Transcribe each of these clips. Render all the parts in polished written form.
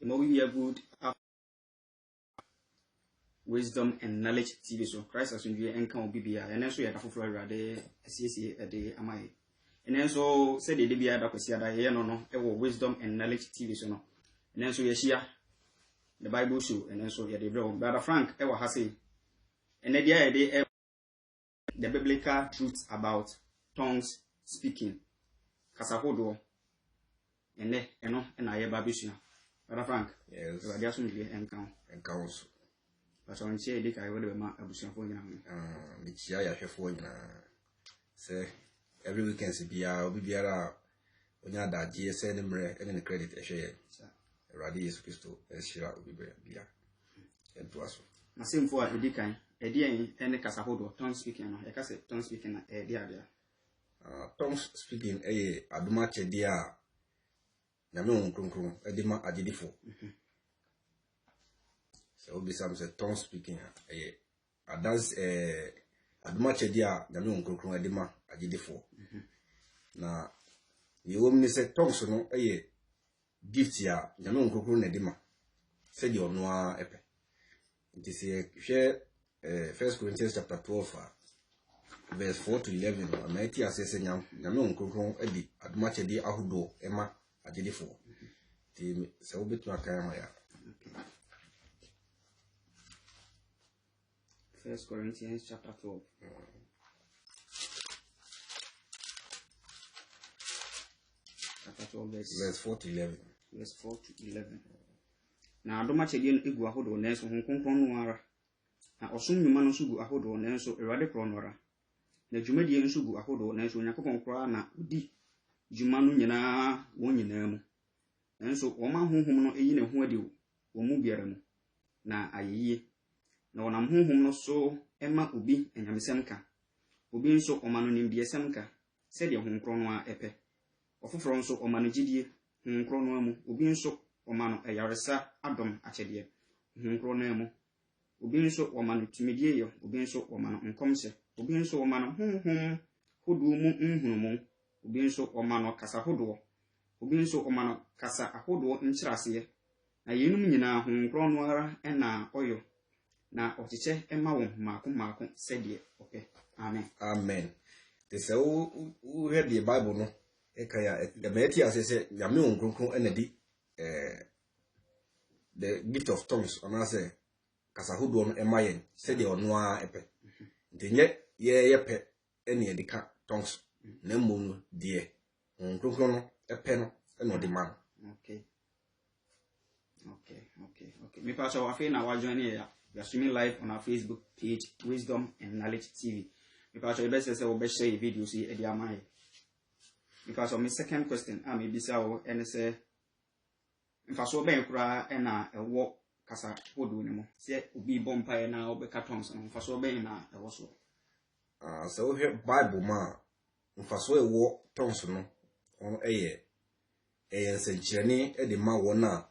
The more we are good Wisdom and Knowledge TV so Christ as we encounter BBA and also ya for rade CC a day am I. And then so said the DBA that was here no Wisdom and Knowledge TV so no. And then so you share the Bible show and then so ya the brother Frank ever has say and the biblical truths about tongues speaking. Kasahodo and I babishina. Brother Frank, yes, you are just and council. But on say Dick, I will be my abusion for you. The Chia for say every weekend, Sibia, Bibiara, Onyada, GSN, and the credit a share. Radi is Christo, as she will be beer. And to us. My same for a decay, a dear and a Casahodo, tongue speaking, a cassette tongue speaking, a dear. Tongues speaking, a Adumache dear Yamun Krum, Edima Adidifo. So be some say tongue speaking, a dance Adumache dear Yamun Krum, Edima Adidifo. Now, you only say tongues no a gift ya Yamun Krum Edima. Said your noir epe. It is a share 1 Corinthians chapter 12. Verse 4 to 11, Mighty assess Yanon Kukron Eddie, at much a day Ahudo, Emma, at the default. The Selbit Makamaya. 1 Corinthians chapter 12. Chapter 12, verse 4 to 11. Verse 4 to 11. Now, I don't much again, Igu Ahudo, Nelson, Hong Kong Noara. Now, Osum Yumano Sugu Ahudo, Nelson, Eradicronora. Na jumadi nso gu ahodo na nso nyakopon kra na odi jumanu nyina won nyina mu nso wo ma honhom no eyi ne ho ade wo mu biara mu na ayeye na wonam honhom no so ema obi enyamesem ka obi nso omano nimdiesem ka se de honkro no a epe ofoforo nso omano gidie honkro no amu obi nso omano eyaresa adom akyede honkro no amu obi nso omano tumidie yo obi nso omano nkomse obi nso omano honhom hodo mu nhunumu obi nso omano kasa hodo obi nso omano kasa ahodo nkyerase na yenum nyina honkro no ara na oyo na ochiche ema wo maako sede ope amen amen the say who read the Bible no e kaya the mighty assess Yame Onkronkron enedi the gift of tongues ona say kasa hodo no ema yen sede ono a epe ntenye ye pe ene edika tongues na mmom die Onkronkron no epe no eno de man okay me pass our afei na wa join here. We are streaming live on our Facebook page, Wisdom and Knowledge TV. Because your best say we share video see e dia mai. Because of my second question, I may be say and say if so ben kura e na ewo kasa hodo ne mo. Say obi bompa na obeka tongues no if so ben na ewo so. So here Bible ma if so ewo tongues no on eye senchirani e de ma wona.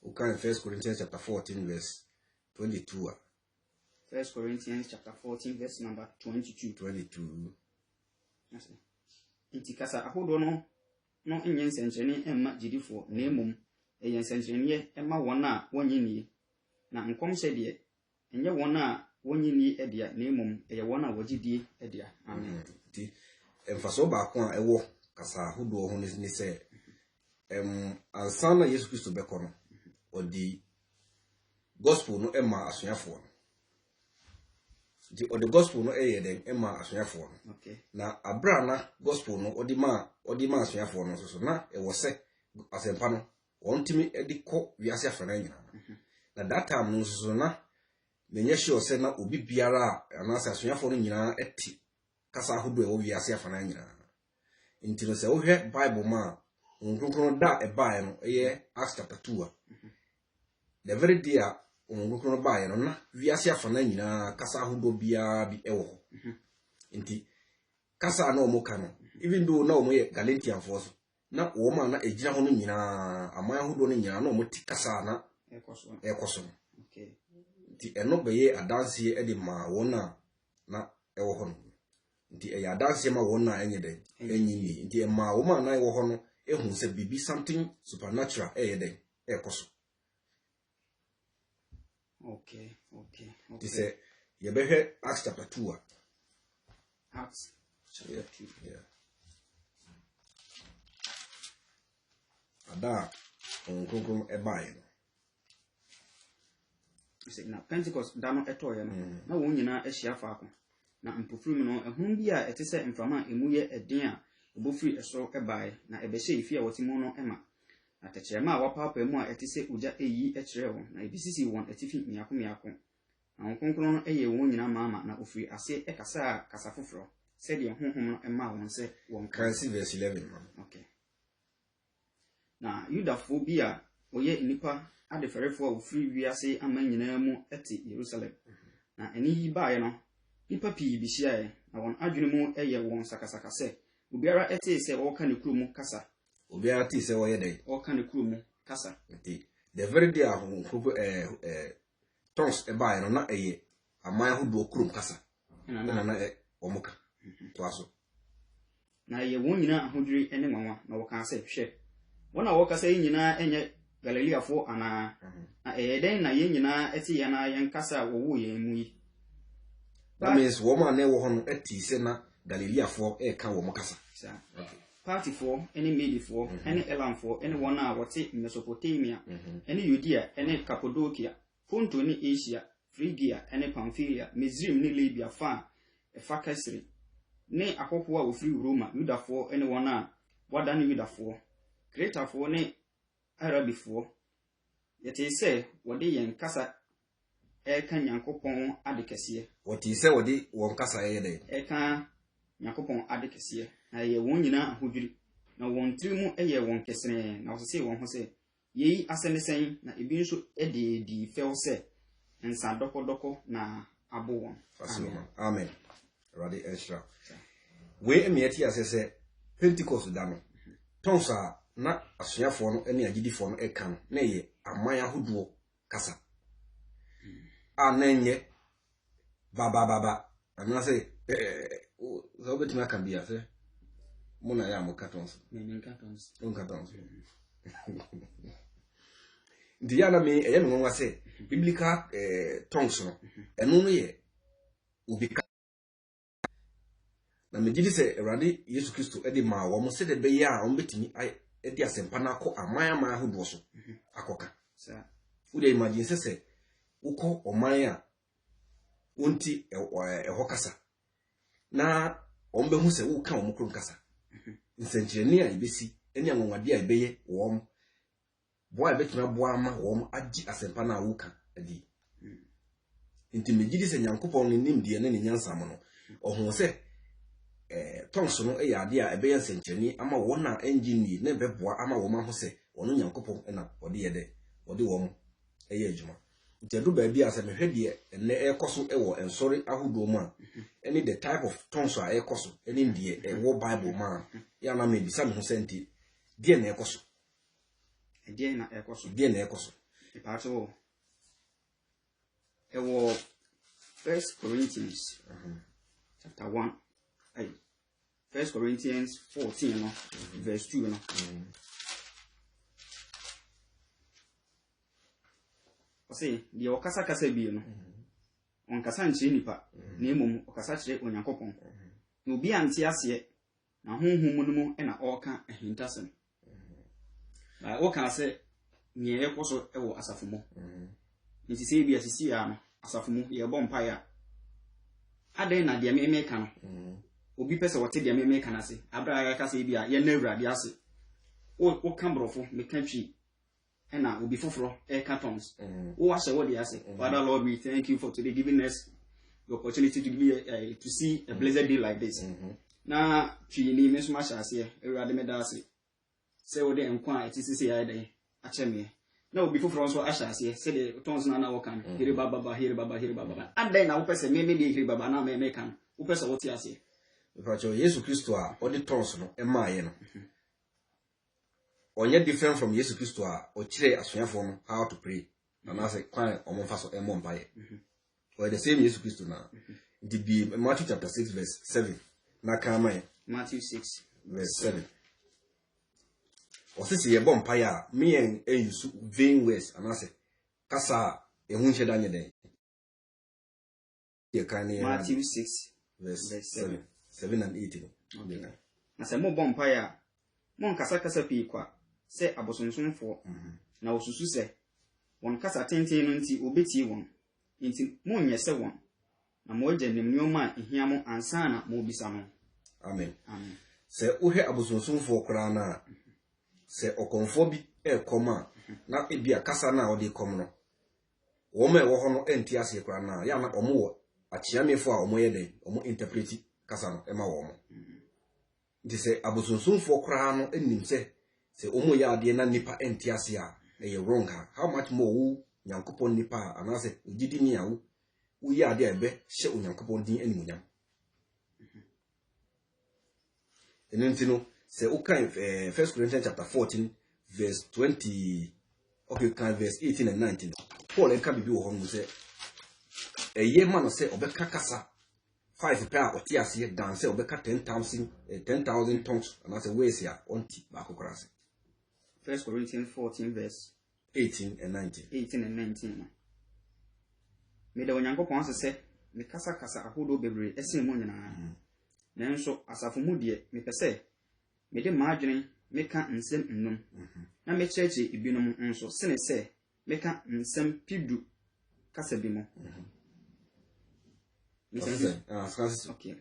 Okay, 1 Corinthians chapter 14 verse 22. 1 Corinthians chapter 14 verse number 22. Yes. Inti kasa ahodo no enye nsenchene emma jidifo na emom enye nsenchene emma wona wonyini na nkomhye de enye wona wonyini edia na emom eye wona wogidie edia amen. Ti emfaso ba ko a ewo kasa ahodo ho ni se ansana Yesu Kristo bekono or the gospel no emma asuafo the gospel no den emma asuafo okay na abrana gospel no odi ma asuafo no so na e wo se asempa no wontimi ediko wiase afana nyina na that time no so na menye sure se na obi biara anasa asuafo no nyina eti kasa hodo e wo wiase afana nyina intino se wo hwe Bible ma Onkronkron da e bae no eye Acts chapter 2 the very day Onkronkron bae no na wiase afana nyina kasa ahodo bia bi ewo nti kasa na omoka no even though na omoye Galatian force na wo ma na ejira ho no nyina aman ahodo no nyina na omoti kasa na ekoso okay nti eno beye adanse e de ma wona na ewo ho no nti e adanse ma wona enye de enyi nti e ma wo ma na ewo ho no ehun se bibi something supernatural den ekoso. Okay. This ye behwe Acts chapter 2. Acts chapter 2. Yeah. Ada onkonkron ebae no. Say na Pentecost da no etoye no na won nyina ahia faako na mpofiri no ehun bi a etese mframa emu ye eden a obofiri eso ebae na ebehye ifi a wotimo no ema na techema a wapapa mu a etese uja eyi ekire ho na ebisisi won etifi miako na onkonkron no eye won nyina maama na ofiri ase ekasa kasa foforo se de honhom no ema won se won Can see verse 11. Okay. Na Yudafo bi a oye nipa adeferefo a ofiri wiase ama nyina mu ete Jerusalem. Na eni yi baaye no nipa pii bi hyiae na won adwene mu eye won sakasaka se obiara ete se woka ne kuro mu kasa. Obiara ti se wo ye dey. Woka ne kuro mu kasa. The very day tons ebae no na eye aman hodo kuro kasa. Na omuka. To aso. Na ye won nyina ahodwiri ene nwanwa na woka se hwe. Wona woka se nyina enye Galileafo ana na den na ye nyina eti ya na yen kasa wo ye mu yi. That means woman na wo ho no eti se na Galileafo ka wo kasa. Okay. Party for any made for any elam for any one a wote Mesopotamia any Judea any Cappadocia Ponto ni Asia Phrygia any Pamphylia Misraim ni Libya fa Efakesri ne akoko a ofiri Roma Yudafo any one a wada ni Yudafo Cretafo ne Arabifo yete se wode yen kasa eka Nyankopon adekese woti se wode won kasa dey eka Nyankopon adekese na ye won nyina ahodwiri na won tirimu eye won kesene na wose won ho se yeyi asenesen na ebi nso di fel se nsa doko na abo won. Amen. Radi extra. We emieti asese Pentecost da no. Tonsa na asuafo no ene agidifo no eka no na ye aman ahoduo kasa. Anenye baba amna say so betimi aka bia se mona ya mo cartons on cartons ndiya na me eye no nwa se biblical tongues no eno no ye ubika na megidi se Awurade Yesu Kristo edi ma wo mo se de be ya on betimi edi asempa na akọ aman ahoduo so akoka sa ude imagine se uko oman a wonti eho kasa na ombe hu se uka omukro kasa nsenkyereni a ibesi eni anwonwade a ibeye wom boa ebetuna boa ama wom agi asempa na wuka adi nti megidi se Nyankopon ne nimde ne nyansa mo no ohun se tongs no eyade a ebeye nsenkyereni ama wona engine ne beboa ama wom aho se wono Nyankopon na wode yede wode wom eye adwuma ntedu ba bia se mehwede ene ekoso ewo ensori ahodo mu a any the type of tongues a ekoso any die ewo Bible ma ya na me bisa me ho senti die na ekoso die na ekoso ipato ewo 1 Corinthians chapter 1 1 Corinthians 14 no verse 2 no Ose die okasa kasa bi no on kasa nche nipa na emom okasa kire Onyankopon na obi ante ase na honhom mu no mu na oka ahintasem na oka ase nye ekoso ewo asafomo nti se bi asisi ya no asafomo ye bom pa ya aden na de me ka no obi pese wote de me ka na ase abra ya kasa bi a ye na Awurade ase o kambrofo me kantwi na obi foforo cartons o wa se what they say Father Lord, we thank you for today giving us the opportunity to be to see a blessed day like this na twi ni me so ma sha ase Awurade me da ase se wo de enkwa etisi ya den a che me na obi foforo so asha ase se de tons na wo kan hiri baba hiri baba adan na wo pese me de hiri baba na me kan wo pese wo ti ase ifacho Yesu Kristo a odi tons no emaye no onye different from Yesu Kristo a o kire asuafo no how to pray na na say kwan omfa so emo mpaye or the same Yesu Kristo na the be Matthew chapter 6 verse 7 na kama Matthew 6 verse 7 Osisi ye bom paya me en use vain words anase kasa ehun hye danye den. Ye kan Matthew 6 verse 7 and 8. Okay. Na se mo bom paya mon kasa pii kwa se abosonsonfo na osusu se won kasa tenten no nti obeti won nti mon nyese won na mo agya nimnyoma ehia mo ansa na mo bisa no. Amen. Amen. Se uhe abosonsonfo kra na se okonfo bi ekoma na ebia kasa na odi kom no wo ma ewo ho no enti ase kra na ya na omo wo achiamefo a omo yede omo interpret kasa no ema wo mo nti se abosonsonfo kra no enim se omo ya ade na nipa enti ase a eye wrong ha how much more wu nyankopon nipa anase ogidi ni a wu ya ade ebe hye onyankopon din animunyam enentino se ukan 1 Corinthians chapter 14 verse 20 okay kan verse 18 and 19 Paul enka bibi wo ho se eye man se obeka kasa 5 pa otiase dance obeka 10,000 tongues and as a way say onti ba kokora se 1 Corinthians 14 verse 18 and 19 18 and 19 me da onyankopon se me kasa ahodo bebre ese mo nyina nanso asafo mu de me pese me de maadwene meka nsem nnum na me kyerɛkyerɛ ibinom nso sene sɛ meka nsem pidu kasa bi mo okay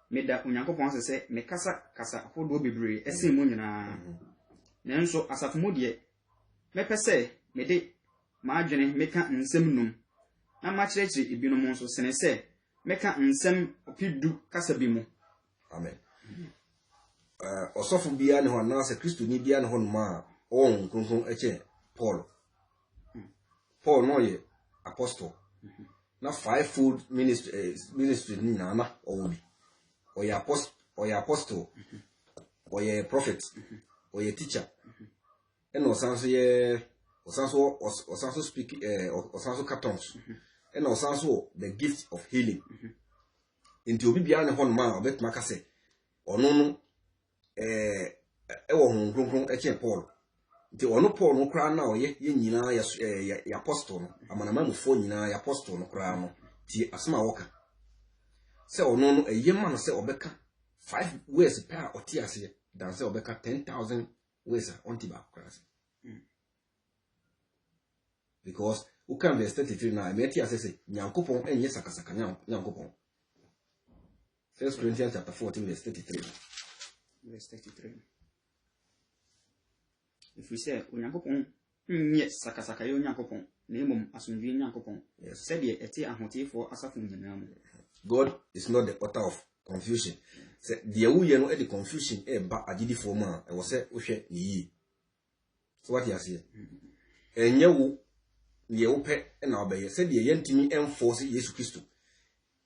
me da onyankopɔn sɛ me kasa hodo bebree ɛsen mu nyinaa nanso asafo mu de me pese me de maadwene meka nsem nnum na ma kyerɛkyerɛ ibinom nso sene sɛ meka nsem pidu kasa bi mo. Amen. Osofo bia ne ho na se Kristo ni bia ne ho no ma on kronkron eche Paul no ye apostle na fivefold ministry ni na obi oye apostle oye prophet oye teacher eno osanso speak osanso cartons eno osanso the gift of healing into obi bia ne ho no ma obetuma ka se ono no ewo hon kronkron eche Paul nti ono Paul no kra na oye ye nyina ya apostle no amanama mufo nyina ya apostle no kra no ti asema woka se ono no eyema no se obeka 5 ways pa oti ase dan se obeka 10,000 ways onti ba kra se because u kan verse 33 na emeti ase nyankopon enye sakasaka nyankopon 1 Corinthians chapter 14 verse 33 verse 33 if we say onyankopon nye sakasaka yo nyankopon na emom asomdwe nyankopon said ye eti ahotefo asafo nyina mo. God is not the author of confusion. Say the wuye no e the confusion e ba agidifo ma e wo se wo hwe ni yi. So what you say? Enye wo ye wo pe na obeye said ye yantimi enforce Yesu Kristo.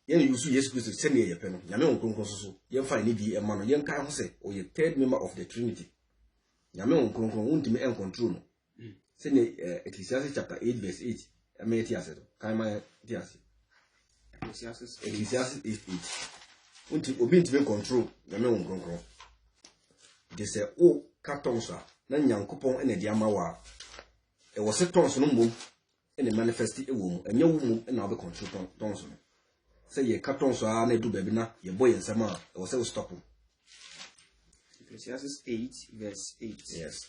Yen yusu Yesu Kristo se ne ye pe no. Nyame onkonkon so yen fa ni di e ma no yen kan ho se o ye third member of the Trinity. Nyame onkonkon wontimi en control no. Se ne Ecclesiastes chapter 8 verse 8. Ame ti ase do. Kan ma ti ase. Ecclesiastes 8. Unti obi ntime control nyame onkonkon. De se o katonsa na nyankopon ene di amawa e wo se tonso no mom ene manifest e wo mu enye wo mu na obe control tonso no se ye katonso a na edu baby na ye boy nsama e wo se wo stop. Ecclesiastes 8 verse 8. Yes.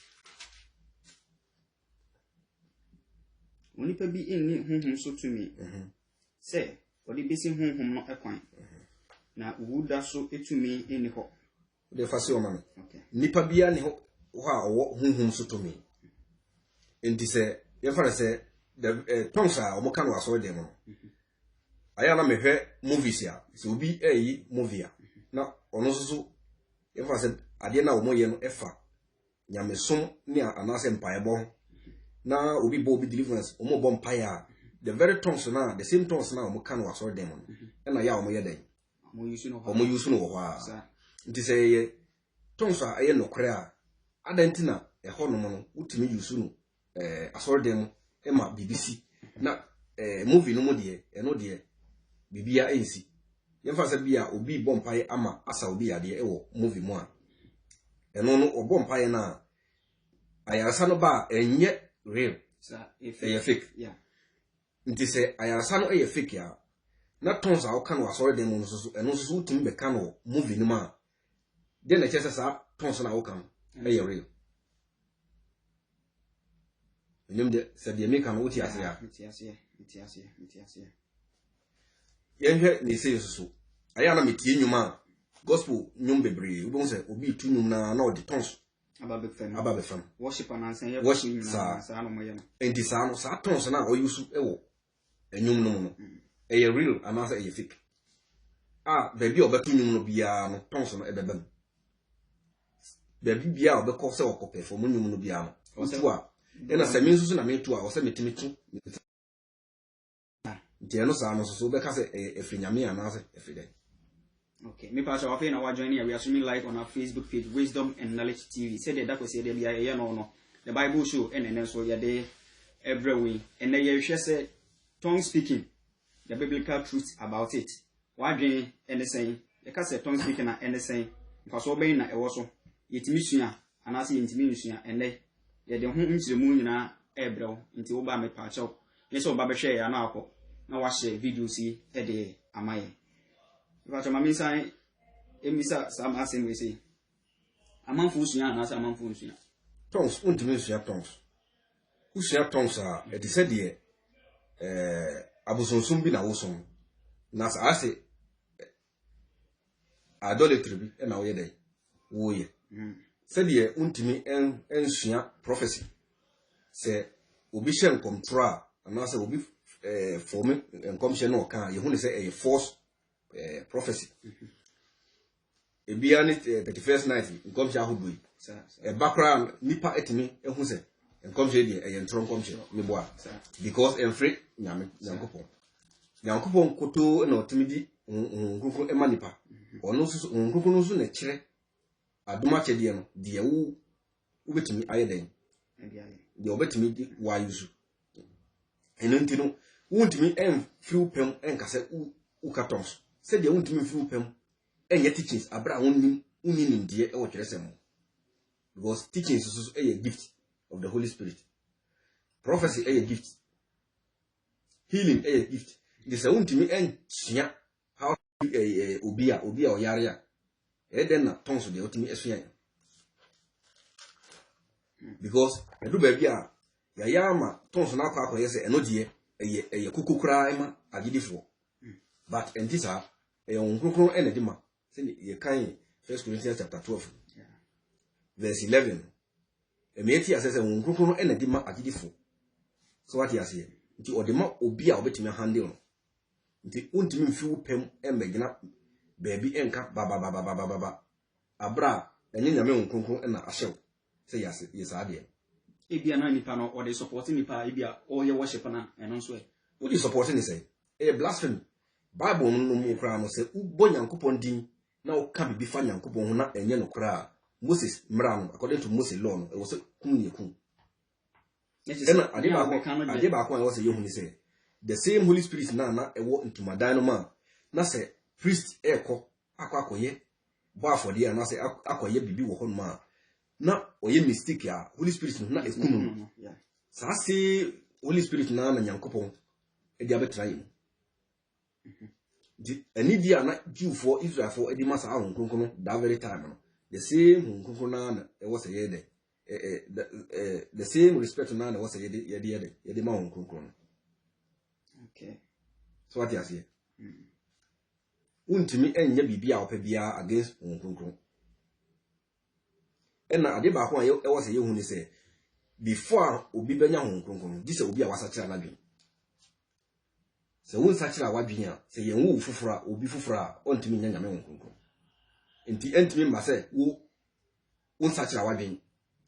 Onipa bi enni honhom so tumi se odi besi honhom no ekwan na wuda so etumi enni ho de fasi o mame. Okay. Nipa bia ne ho a wo honhom so tumi enti se ye fara se the tonsa o mo kan wa so de mo aya na mehwe movies ya se obi eyi movie a na ono so ye fara se ade na o mo ye no efa nyamesom ne anase mpaebo na obi bo obi deliverance o mo bo mpaya the very tongues na the same tongues na o mo kan wa so de mo na ya o mo ye den o mo use no ho a nti se ye tongues a ye nokre a adantina e ho no mo no utimi use no asoro dem e ma BBC na movie no mo de e no de bibia ensi ye fa se bia obi bo mpaye ama asa obi ade e wo movie mo a eno no obom paye na ayaresa no ba enye real fake yeah nti se ayaresa no fake ya na tons a woka no asore dem no so eno so utimi be ka no movie ni ma de na chese sa tons na woka no real enyum de se de make no wuti ase ya meti ase yenhwe ne se so aya na metie nyuma gospel nyum bebre ubon se obi tu nyum na odi tons aba be fam worship and answer ya worship sa no moye no enti sa no sa tons na o yusu ewo enyum no no real and answer fake baby obetu nyum no bia no tons no ebebam baby bia obekọ se okope fo nyum no bia no otu a ena se mi nsusu na metu a o se metimi tu nti eno sa no so beka se efrinyame anase efride. Okay, me pastor Wafe na wa join here. We are streaming live on our Facebook page, Wisdom and Knowledge TV. Say that we say there be a no. The Bible show and then so you there every week. And then you say tongue speaking, the biblical truth about it. Why join anything? You can say tongue speaking and anything. Because what be na e wo so. Yetimi sua anase yentimi sua and then ye de ho nchire mu nyina ebrew nti wo ba me pa chaw. Yes wo ba be hwe ya na akọ. Na wa share video si e de amaye. But my misai, emisa some asking we say. A man for Suya and as a man for Suya. Tongues, untimate tongues. Who share tongues are, it is said here, Abuson Sumbina Osom. Nas I say, idolatry, and our day. Oh, yeah. Said here, untimate and Suya prophecy. Say, Obishan contra, and also will be forming and commission or can you only say a force. Prophecy. Ebiani 31st night in come sha hudui. A background nipa etimi ehun se en come she dey en tron come she me boa. Because en free nyame nyankopon. Nyankopon koto na otimi di nkunkun ema nipa. Ono susu nkunkun no su na kire adoma chede no de wu ubetimi ayeden. De obetimi di wa yusu. Eno ntino wuntimi en free pem en kase u cartons. Said you won't mean through them and your teachings abra only in dear or because teachings is a gift of the Holy Spirit. Prophecy a gift. Healing a gift. This a to me and shia how ubia or yaria. Then tongues of the ultimate SPI. Because I do baby yama tongues now quack yes and no dear a cuckoo crime a giddy. But and this are a uncroon enedima. Say ye kind 1 Corinthians chapter 12, verse 11. A metia says a uncroon enedima agidifo. So what he has here? The odema obia obetima handle. The ultimate few pem and begina baby enka baba. Abra and in the main uncroon and a shell. Say yes, I did. Ibia no nipa no or they supporting nipa ibia all your worship and also. What is supporting is a blasphemy. Bible no mu kra no se ubo Nyankopon din na o ka bibi fa Nyankopon ho na enye no kra Moses mra no according to Moses law no e was kum ye kum ena ade ba ko was ye hu ni say the same Holy Spirit na e wo ntumadan no ma na se priest akoye bo afode na se akoye bibi wo ho no ma na oye mistake ya Holy Spirit na e kum no sa se Holy Spirit na Nyankopon e dia betra yi any dia na Jew for Israel for Eddie Massa that very time. The same was a yede. The same respect na was a yede ma okay. So what you say? Untimi enye bibia opebia against nkunkun. Ena ade ba ho e was a yehu ni say before obi benya nkunkun this obi a wasachira na dwen. Se won sachira wadwen a se yen wo fufura obi fufura ontimi nya nyame nkunkun. Enti entimi mba se wo won sachira wadwen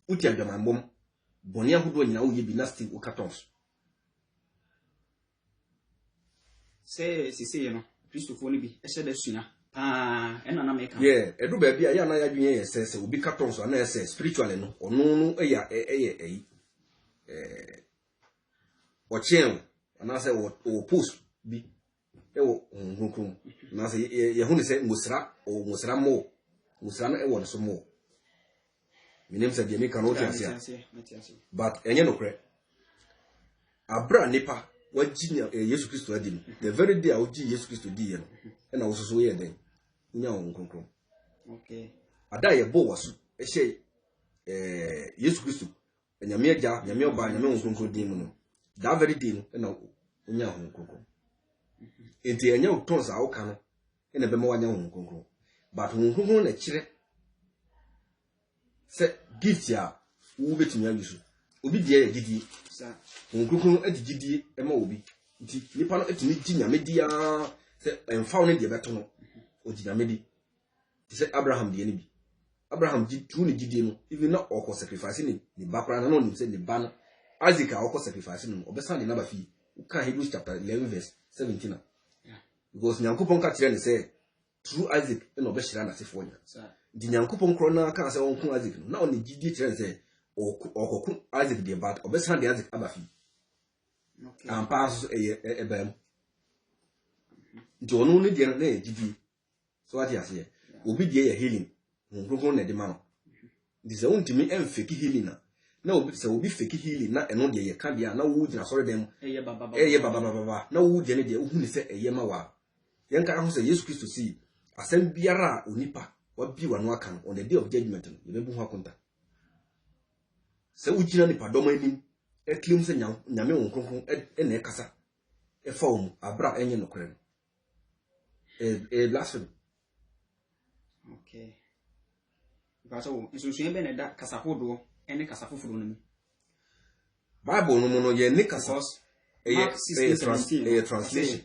uti adwamambom boni ahodo nyina wo ye bi na still wo cartons. Se no Christopher ni bi e se da sua ena na meka yeah edu ba bia ya na ya dwen ye se obi cartons na e se spiritually no ono no eya ochen ana se o post bi ewo nkunkun na se ye hu ni se musra mo musra no ewo so mo name said the American audience, but any no credit. Abra nipa what genius Jesus Christ to him. The very day I would Jesus Christ to D and I was so here then. Okay. I die a bow was a say Jesus Christ and your mere jar, your mere by your own demon. That very demon and no young cocoa. Into a young tones are can and a bemo young cocoa. But when who a chile said, gift ya, who bet me use. Obi dear gidi, sir. Uncle at gidi, a moby. Nippon at me, Tina Media, and found in the baton or Tina Medi. Said Abraham the enemy. Abraham did truly gidi, even not or sacrificing the background alone, said the banner. Isaac or sacrificing, or Bessan number fee. Can Hebrews chapter 11, verse 17. Because Nyankupon Catrin said, through Isaac and Obeshan as if one. The Nyankupon Crona can't say Uncle Isaac, not only gidi say. Or Isaac the bat, or best hand the Isaac Abafi. And pass a bam. John only the other GD. So what you say, will be the healing. Won't at the man. This own to me and fake healing. No, so will be fake healing, not and only a candia, no wood, and sorry them. Baba, no wood, any day, who say a yamawa. Young can say yes, Christ to see. I send Biara Unipa, what be one wakan on the day of judgment, you never want contact. So we generally predominantly a claims and Yame on and a cassa, a form, a bra and no crane. A blasphemy. Okay. Because it's so been that Casapodo and a Casafu. Bible no mono ye Nicasas a translation.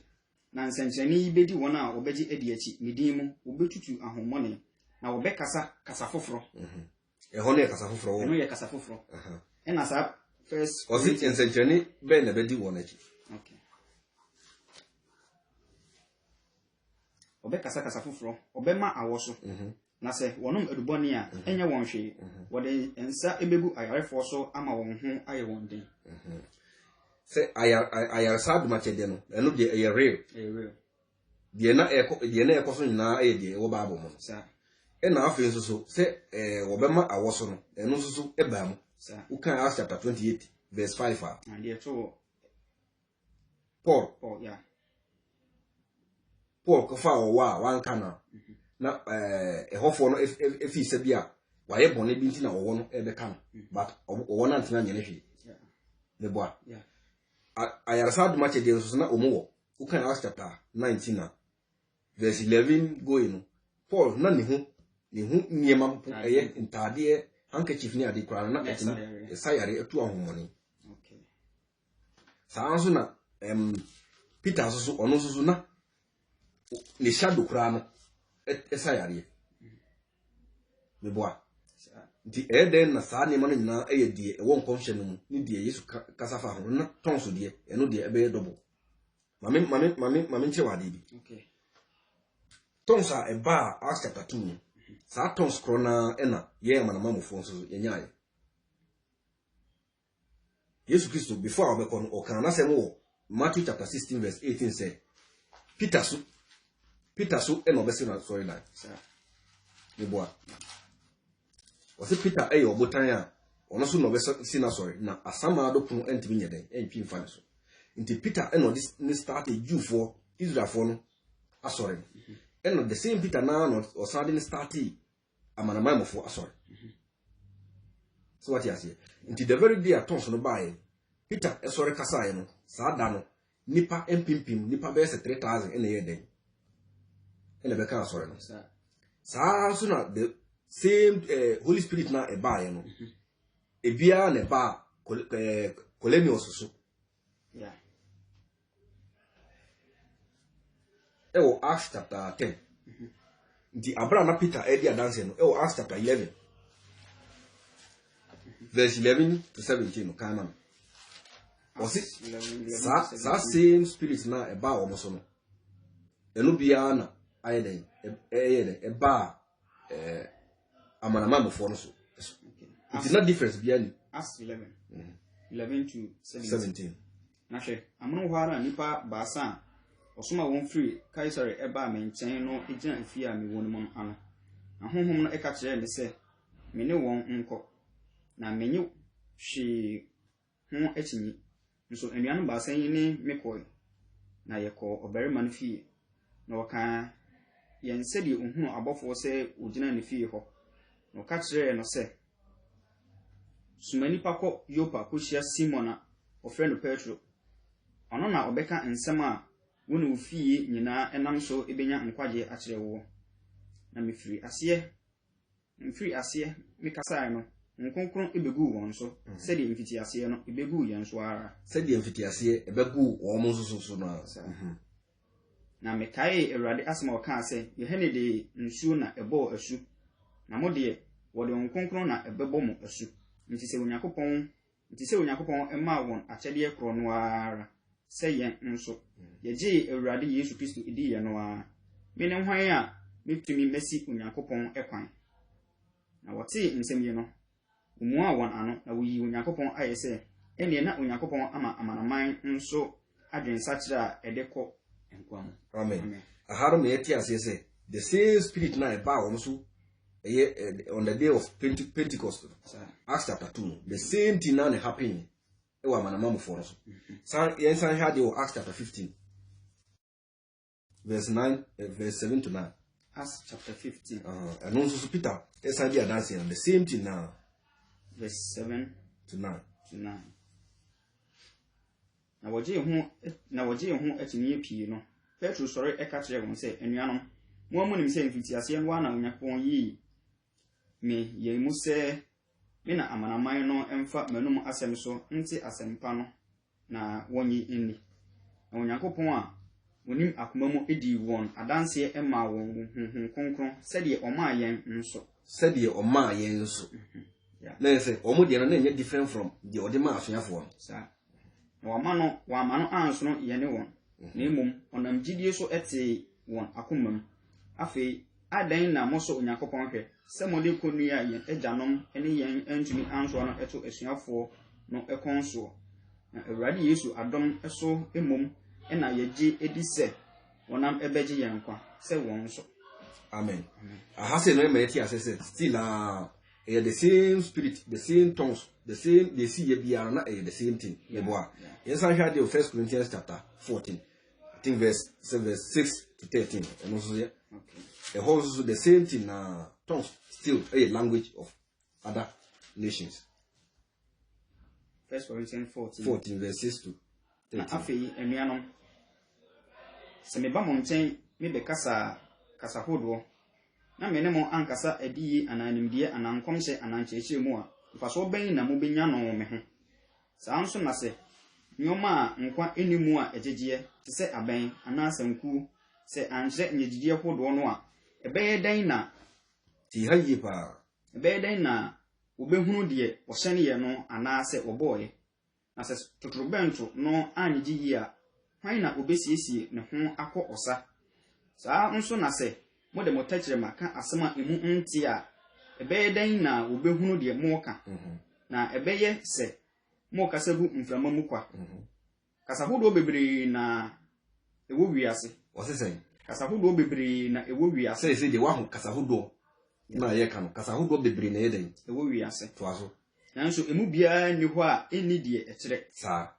Nonsense, any bedi one or bedi ediati, medium, ubitu a home money. Now Becasa Casafofro. A honey Casafro, no, a Casafofro. And as up first, was it in Century? Ben a bedi one. Okay. Obecasa Casafofro, Obema Awoso. Nase, one of the Bonia, and your one she, what they and Sir Ebebu I for so am a one I want day. Say, I are sad much again, and look a real. The na person na a day or Babble, sir. And now, so say, Obama Awoso, and also a bam, sir, who can ask chapter 28, verse 5. And dear true Paul, yeah. Paul Kofa or one canna. Na a hofo no if he said bia why e bone bi ntina wo no e be kan but wo na ntina nyane hwe me boa ayarasa do match dey so na omo wo kan Acts chapter 19 verse 11 going Paul na ne hu niema eye ntade handkerchief ni ade kra na etini sayare etu ahomoni okay saa so na Peter so ono so na ne shadow kra no esayare me boa di eden na saa ne manu nyina eye die e won confusion mu ni die Yesu kasafa ho na tonso die eno die ebe double mame nche wade bi okay tonsa e ba Acts chapter 2 saa tons krona ena ye manama mofo nso yenyaye Yesu Kristo before obekon o kan na sem wo Matthew chapter 16 verse 18 say Peter so eno bese na sorry line sir me boa was Peter e obotan a ono so no bese si na sorry na asama do pun entimi nyeden entwi mfa so nti Peter eno this start a Jew for Israel for no asori eno the same Peter na no o suddenly start amanamai for asori so what you say nti the very day atonso no bae Peter e sorry kasa no saa da no nipa empimpim nipa be se 3000 ene yeden ene be kan asori no saa so na the same Holy Spirit na e bae no e bia na ba Colenius so yeah ewo Acts chapter 10 the Abraham Peter edi dance no ewo Acts chapter 11 verse 11 to 17 no kan man was it sa same spirit na e ba o mo so no eno bia na ayeden e ba amanama mo for no so it's not difference bia ni Acts 11 to 17 na hwe amono hwara nipa baasa osoma won free Kaisari eba me nchen no egina afia me won mom ano na honhom no eka kire me se me ne won nko na menye hwe ho akini nso anuanom baasa yi ne mekɔ na yɛkɔ ɔbarima no fie na ɔka yɛn sɛdeɛ ohunu abɔfoɔ sɛ ogyina ne fie hɔ na ɔka kyerɛɛ no sɛ soma nipa kɔ Yopa kɔhyia Simon a ɔfrɛ no Petro ɔno na ɔbɛka nsɛm a wo ne wo fie nyinaa ɛnam so ɛbɛnya nkwagye akyerɛ wo na mefiri aseɛ mekasae no nkonkron ebegu wɔn so sɛdeɛ mfiti aseɛ no ebegu yɛn so ara sɛdeɛ mfiti aseɛ ebegu wɔn mo so no na mekae Awurade asɛm a ɔka sɛ yɛhene de nsuo na ɛbɔɔ asu na mo deɛ wɔde nkonkron na ɛbɛbɔ mo asu nti sɛ Onyankopɔn ɛmaa wɔn akyɛdeɛ korɔ no ara sɛ yɛn nso yɛgye Awurade Yesu Kristo edi yɛn no ara me ne hwan a metumi mesi Onyankopɔn ɛkwan na wɔte nsɛm yi no umua wɔn ano na woyi Onyankopɔn ayɛ sɛ ɛnea na Onyankopɔn ama amanaman nso adwensa kyerɛ a ɛde kɔ nkwa mu. Amen. Aharo me yeti ase sɛ the same spirit na ɛba wɔn so on the day of Pentecost, Acts chapter 2, the same thing now happening. Ewa amanaman for us. San had the Acts chapter 15, verse 7 to 9. Acts chapter 15. And also Peter, yes, dancing the same thing now. Verse 7 to 9. Na waje ho atini pii no. Petro sɔre ɛka kyerɛ wɔn sɛ anuanom mo amunim sɛ mfiti aseɛ no ana Onyankopɔn yi me yɛn mu sɛ me na amanaman no ɛmfa manum asɛm so nte asɛmpa no na wɔnyi nni. Na Onyankopɔn a onim akoma mu edi wɔn adanseɛ ɛma wɔn honhom kronkron sɛdeɛ ɔmaa yɛn nso. Na yɛsɛ ɔmo deɛ no na ɛnyɛ different from the ɔde ma asuafoɔ no. Saa. Na wama no ansono yɛne wɔn. Na mmom ɔnam gyidie so ɛte wɔn akoma mu. Afei adan na mo so Onyankopɔn hwɛ sɛ mo de konnua yɛn agyanom ne yɛn antumi ansoa no ɛto asuafoɔ no ɛkɔn soɔ. Na Awurade Yesu adom ɛso mmom ɛna yɛgye edi sɛ wɔnam ɛbɛgye yɛn nkwa sɛ wɔn so. Amen. Ahase no ɛma yɛte ase sɛ still the same spirit, the same tongues, the same they see the same thing. Yes, I heard the 1 Corinthians chapter 14, I think verse 6 to 13. And also the whole the same thing, tongues still a language of other nations. 1 Corinthians 14 verse 6 to 13. Afei enuanom se me ba mo nkyɛn me be kasa hodo na me ne mo ankasa adiyi ananimdeɛ anankomhyɛ anankyerɛkyerɛ mu a mfaso bɛn na mo benya no me ho saa nso na sɛ nyoma a nkwa enimu a ɛgyegyeɛ te sɛ abɛn anasanku sɛ ankyerɛ nyegyeɛ hodo no a ɛbɛyɛ dan na ti hayi pa ɛbɛyɛ dan na wobɛhunu deɛ ɔhyɛne yɛ no anaasɛ ɔbɔɔyɛ na sɛ totorobɛnto no anyegye yi a hwan na obesiesie ne ho akɔ ɔsa saa nso na sɛ mode mo tɛkyerɛma ka asɛm a emu nte a ɛbɛyɛ dan na wobɛhunu deɛ mo ka na ɛbɛyɛ sɛ mo kasa gu mframa mu kwa kasa hodo bebree na ɛwɔ wiase wɔsesɛn kasa hodo bebree na ɛwɔ wiase sɛ de wahu kasa hodo na yɛ ka no kasa hodo bebree na yɛ den ɛwɔ wiase to aso nanso emu biara ni hɔ a ɛnni deɛ ɛkyerɛ saa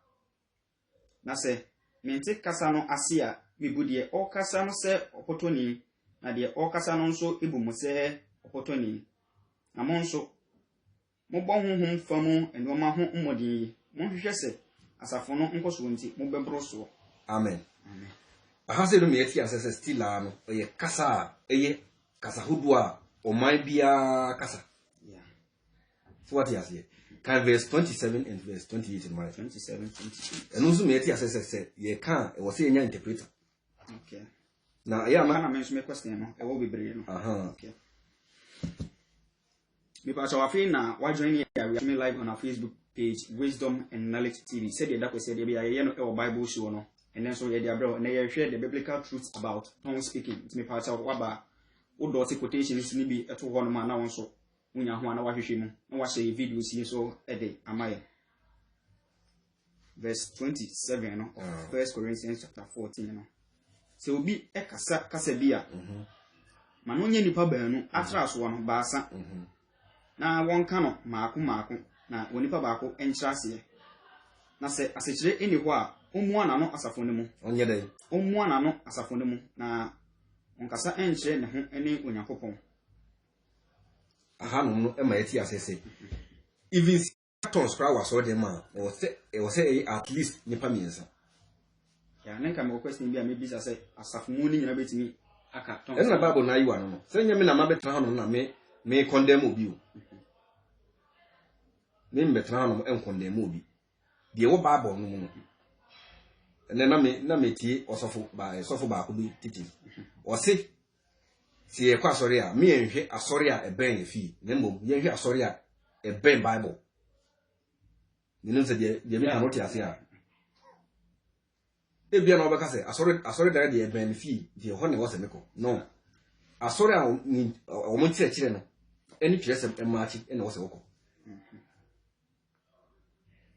na sɛ mente kasa no ase a mebu deɛ ɔkasa no sɛ ɔpɔtɔni na deɛ ɔkasa no nso ebu mo sɛ ɔpɔtɔni na mo nso mo bɔ honhom fa mu nneɛma ho mmɔden yi mo hwehwɛ sɛ asafo no nkɔso nti mo bɛboro so. Amen. Ahase no me yɛti asɛsɛ still no ɛyɛ kasa a ɛyɛ kasa hodo a ɔman bia kasa so what yas here kan verse 27 and verse 28 in my 27 28 ɛno nso me yɛti asɛsɛ sɛ yɛ ka ɛwɔ sɛ yɛnya interpreter. Okay. Na ɛyɛ ama na menso me question no ɛwɔ bebree no. Okay. Me pa so afei na wa join me live on our Facebook page Wisdom and Knowledge TV. Said the dakwe said be ya no ɛwɔ Bible show no. And then so ye dey abro na ye share the biblical truths about tongue speaking. Me pa so wa ba wo dot quotations ni bi ɛto hɔ no ma na won so unya ho na wa hwehwɛ mu na wa share videos yi so ɛde amaye. Verse 27 no of 1 Corinthians chapter 14 no. Se obi kasa bi a ma no nya nipa baanu atra so no baasa na wonka no maako na wonipa baako enkyira ase na se asekyire eni ho a omu ana no asafo ne mu onye den omu ana no asafo ne mu na onkasa enkyire ne ho ene Onyankopɔn aha no e ma yeti asese even tons kra wa so dem a e wo say at least nipa miensa ya nenka me question bi a me bisa say asafo mu ni nyina betimi aka tons na Bible na yiwa no say nyame na mabetra ha no na me condemn obi o me mbetra ha no en condemn obi de wo Bible no mu no na me tie osofo ba ko bi titi o se si e kwa asori a me enhwe asori a eben efi na mbom ye enhwe asori a eben Bible ni no se de me kan oti ase a e bia na obeka se asori dare de eben efi de ho ne wo se meko no asori a o mo tire kire no eni kire se emachi ene wo se woko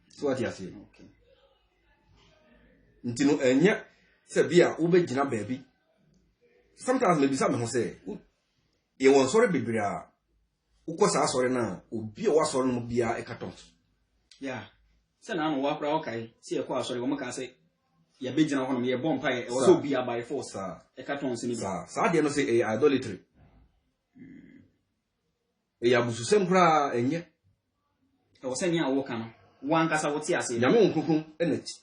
so ati ase okay ntino enya se bia wo be gina baabi sometimes maybe some who say e won sorry bibria ukosa sorry na obi o wasoro no bia e katon yeah se na no wa kra okay se e kwa sorry wo maka say ya be gina ho no ye bompa e wo so bia by force e katon se ni sa de no say e idolatry e ya bususem kra enye e wo se nya wo ka no wan kasa wo ti ase nyame onkukun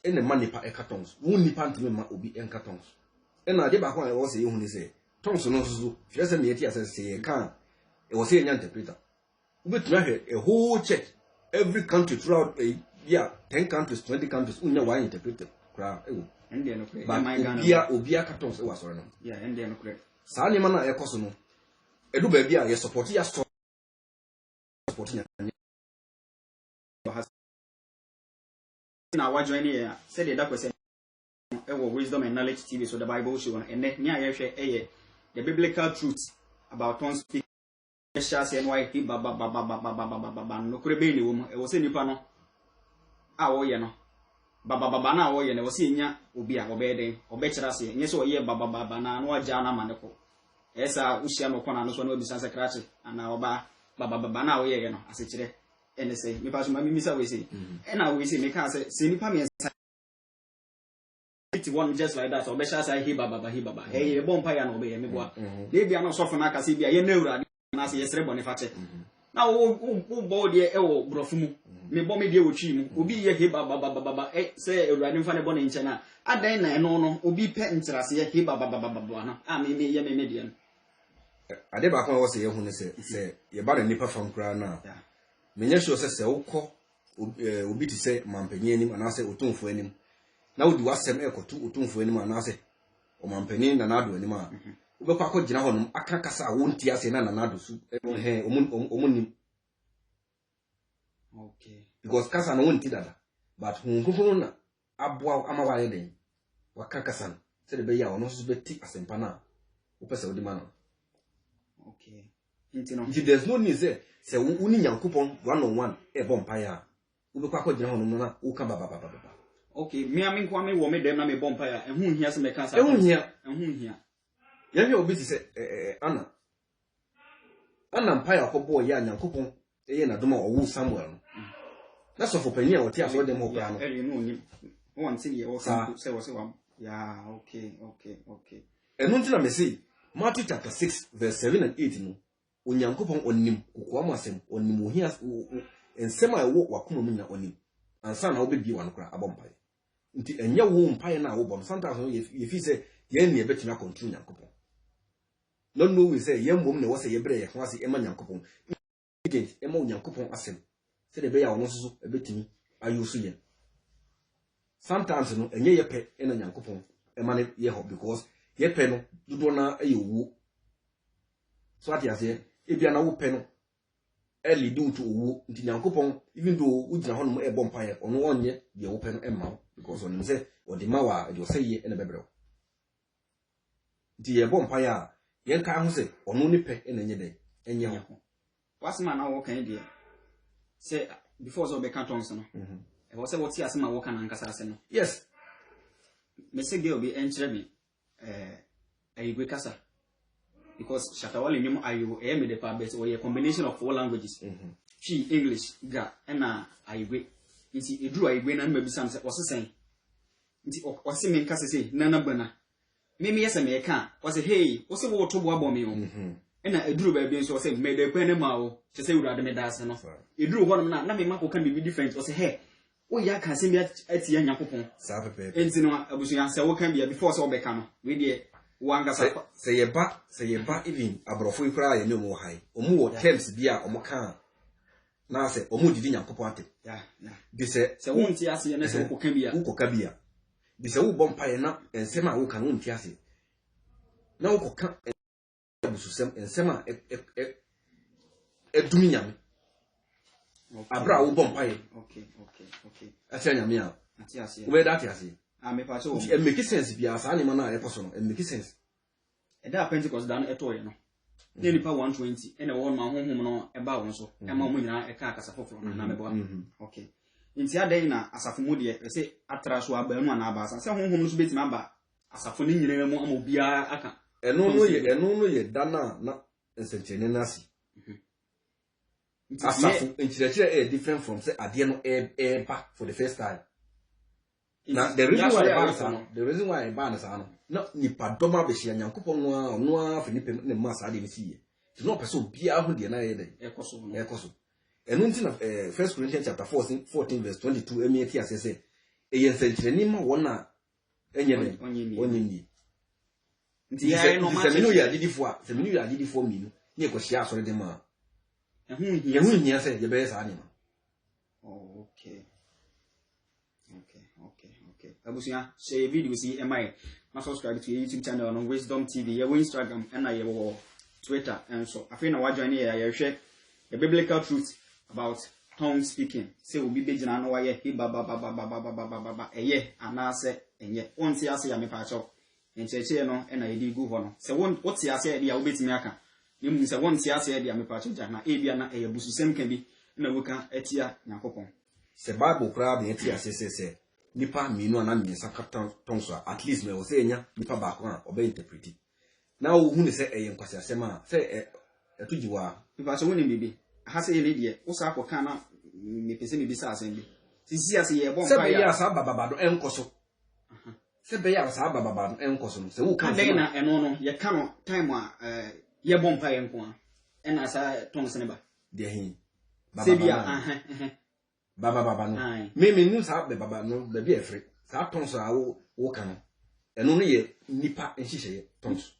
ene ma nipa e katon wo nipa ntime ma obi en katon ena de ba ko e wo se yehu ni se tons no so fie se me ti ase se kan e wo se nya interpreter ubetumi ahwe a whole church every country throughout 10 countries 20 countries unya one interpreter kra ewo ende no kre ba obia katons e wa soro no yeah ende no kre sa ni ma na e koso no edu ba bia ye support ya support nya na wa join here say the that question Wisdom and Knowledge TV, so the Bible show and then the biblical truth about tongue speaking. And why he baba no crebe woman. It was any panel. Ah, you know, baba na oh, you was in ya, ubia, obey, obey, yes, or ye baba na no jana manako. Esa Usiano Kona, no one will be Sansacrati, and now baba na, you know, as it and they say, me pass my miss away say, and I will say, me can't say, Sinipami. One just like that, or Besha say he baba. Hey, bonfire no be me boa. They be no soften aka see be a neura na say yesre boniface. Now who board ye brofumu. Me bo me de ochi mu. Obi ye he baba say urade mfa ne bon nche na. Adan na no obi pe ntirase ye he baba na. Ah me ye me median. Ade ba kon wo say ye hu ne say ye ba na nipa fam kra na. Me nya sure say ukọ obi ti say mampanyi anim ana say otumfo anim. Na wodi wasem ekotu otumfo anim anase o mampani na nado anim a wobekwa akogina ho nom aka kasa a wonti ase na nado su omunim okay because kasa na wonti dada but hunkufunu na aboa amawale den waka kasa se de be ya ono so beti asempa na wopese wodi ma no okay intino there's no need say woni Nyankopon one on one e bompa ya wobekwa akogina ho nom na wo ka baba okay, me I mean kwame wo me dem na me bompire ehun hia se me kan sa ehun hia ya hwe obi se ana mpire akobo ya Nyankopon eye na doma owu Samuel no na so for pani a wote aso dem ho kwa no no ni won tin ye wo kan se wo se wa ya okay enu ntina me say Matthew chapter 6 verse 7 and 8 no Onyankopon onim kokwa masem onim ohia ensem a wo wakoma mu nya onim ansa na obebi wan kra abompae nti enya wo mpae na wo bom sometimes ye fi say ye ne betuna control Nyankopon no we say ye mbom ne wo say ye bre ye ho ase ema Nyankopon agent ema Nyankopon asem se de be ya wono so ebetumi ayosu ye sometimes no enye ye pe ena Nyankopon ema ne ye ho because ye pe no dodo na ayewu so ati ase ebia na wo pe no early do to owo nti Nyankopon even though ugina ho no e bompae ono onye de wo pe no emma because on say odi mawa de say ye na bebrɛ nti ye bompae a ye nka ho say ono ni pe na nye de enye ho wasma na wo kan de say before so be cantons no e wo say what ti asema wo kan ankasa ase no yes me say girl be enkyere me ayigwe kasa because Shatawale nyum ayo e me de pa bet or a combination of 4 languages. She English ga na aywe. Nti eduru aywe na mba bisam se wose sen. Nti wose me nka se nana bana. Me yesa me ka wose hey wose wo to bo abom me o. Na eduru ba bi nso wose me de kwa na ma o. Che se urade me da se no. Eduru ho no na me mako kan bi different wose hey o ya kan se bi ati ya nyakopon. Sa pepe. Enti no abusuya se wo kan bi before se wo be ka no. We de wanga sa se yeba even abrofo ikura ye ne mo hai. Omu wo terms bi a omo kan na se omu didi nyakopon ate. Bi se wo nti ase na se wo kan bi a. Wo koka bi a. Bi se wo bom paye na ensema wo kan wo nti ase. Na wo koka abususem ensema edumi nyame. Abra wo bom paye. Okay. Ati nyame a. Ati ase. Wo be that ase. Me pa so. It make sense bi asa ni mana e poso no. It make sense. E da Pentecost da no etoye no. Ne nipa 120 ene wo ma honhom no e ba won so. E ma mo nyina e ka akasa foforo na me bo. Okay. Nti adai na asafo mu de e se atra so aba anu ana aba asa. Se honhom no so betima aba asafo ni nyina mu ama obia aka. Eno no ye dana na nsentene na si. Asafo nchirechire different from say ade no e back for the first time. Now the reason why I ban is no nipa doma be hia Nyankopon no a fe nipa ne ma sa de ni siye. Ti no person bia ho de na ye de. Ekoso. Enu nti na 1 Corinthians chapter 14 verse 22 emieti asese e ye sentreni ma wona enye ne onyinyi. Nti ya no ma se menu ya didifo minu ni ekohia asore de ma. Ehun hia se ye be sa ni ma. Oh, okay. Abusia share video see MI na subscribe to your YouTube channel on Wisdom TV your Instagram and your Twitter and so I feel na wa join here you share the biblical truth about tongue speaking say obi be gina no wa ye he ba eye anase enye onti ase ya me pa cho encheche no na yedi gu ho no se won oti ase ya obetimi aka yemu se won ti ase ya me pa cho ja na ebia na eye bususem kan bi na woka atia Nyakopon se Bible kra be atia se nipa minu ana miensa kaptan tonso at least me wo se enya nipa ba ko a obe interpret na wo hu ne se eye nkwase asema se etujiwa nipa so woni bibi ha se ye de wo sa akoka na me pese me bisa asem bi sisi ase ye bon pa ya sa bababa do enkoso se be ya sa bababa do enkoso no se wo kan na eno no ye ka no time a ye bon pa ye nko a ena sa tonso ne ba de hin se bia baba no me nu sa be baba no da bi efre sa tonso a wo kan eno no ye nipa enhihye tonso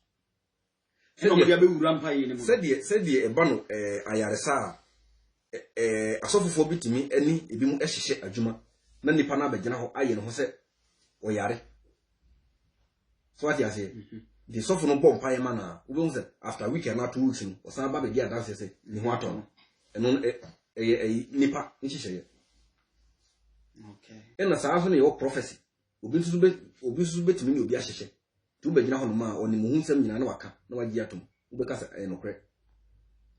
se no dia be wura mpa ye ne mo se die e ba no ayaresa asofofo bitimi ani ebi mu ehihye adwuma na nipa na abegina ho aye no ho se o yare so ati ase the sofo no bom pa ye ma na wo be after week na 2 weeks no o san ba be dia dance se ni ho ato no eno nipa enhihye. Okay. And as I say, your prophecy. Obi su betimi ni obi ahyehe. Tu be gina ho no ma oni mu hunsam nyina na waka na wagi atom. Ube ka say no kre.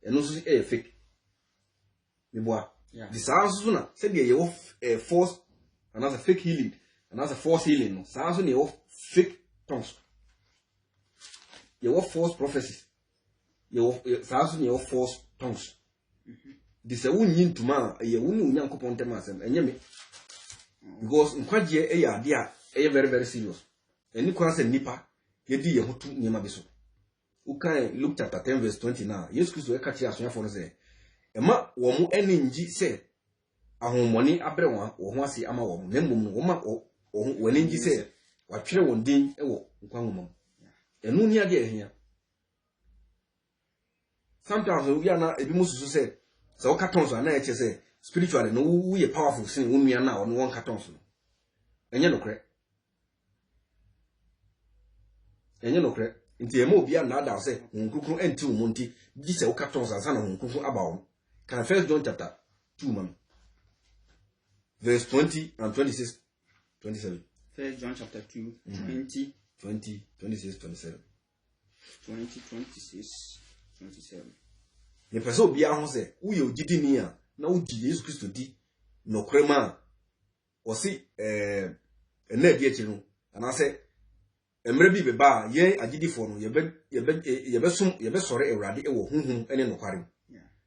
Eno so fake. Me boa. The sounds na say dey your false another fake healing, another false healing no. Sounds na your fake tongues. Your false prophecies. Your sounds na your false tongues. This a wunyin tuma ye wunu Nyankopon tem asem enye me. Because nkwaje eya de a very very serious. Eni kwa se nipa ye di ye hotu nyema bi so. Ukan Luke chapter 10 verse 20 na Yesu Kristo e ka ti asonfo no se ema wo mu eni ngi se ahomoni abre won wo ho ase ama wo mu na mmom no wo ma wo eni ngi se wa twere won din e wo nkwanwom. Enu ni ade ehia. Sometimes we are na ebi mususu se so cartons are na eche say spiritually no we powerful sin unua na on one cartons no enye no kre nti ema obi na ada say hunkukun enti umonti gi se cartons ansa na hunkukun abawo kan 1 John chapter 2 man verse 20 and 26 27 1 John chapter 2 20 26 27 20 26 27 ye pese obi ahụ se uye ogidi ni a na uji Yesu Kristo di no krema o si ene di echiru ana se emre bi beba ye agidifo no yebe sore Awurade ewo hunhum ene nokwarem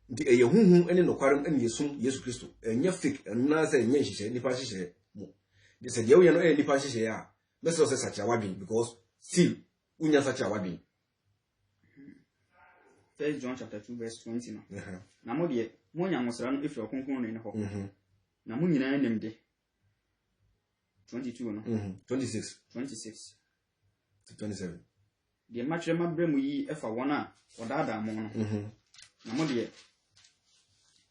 nti eye hunhum ene nokwarem ene yesum Yesu Kristo enye fake na say enye hihye nipa hihye mo de se de wo ye no nipa hihye a beso se sacha wadwen because still unya sacha wadwen. 1 John chapter 2 verse 20 no na mo de mo nya ngosra no efiri okonkon ne ho na mo nyina nim de 22 no 26 to 27 de matre mabremu yi efa wona odaada mo no na mo de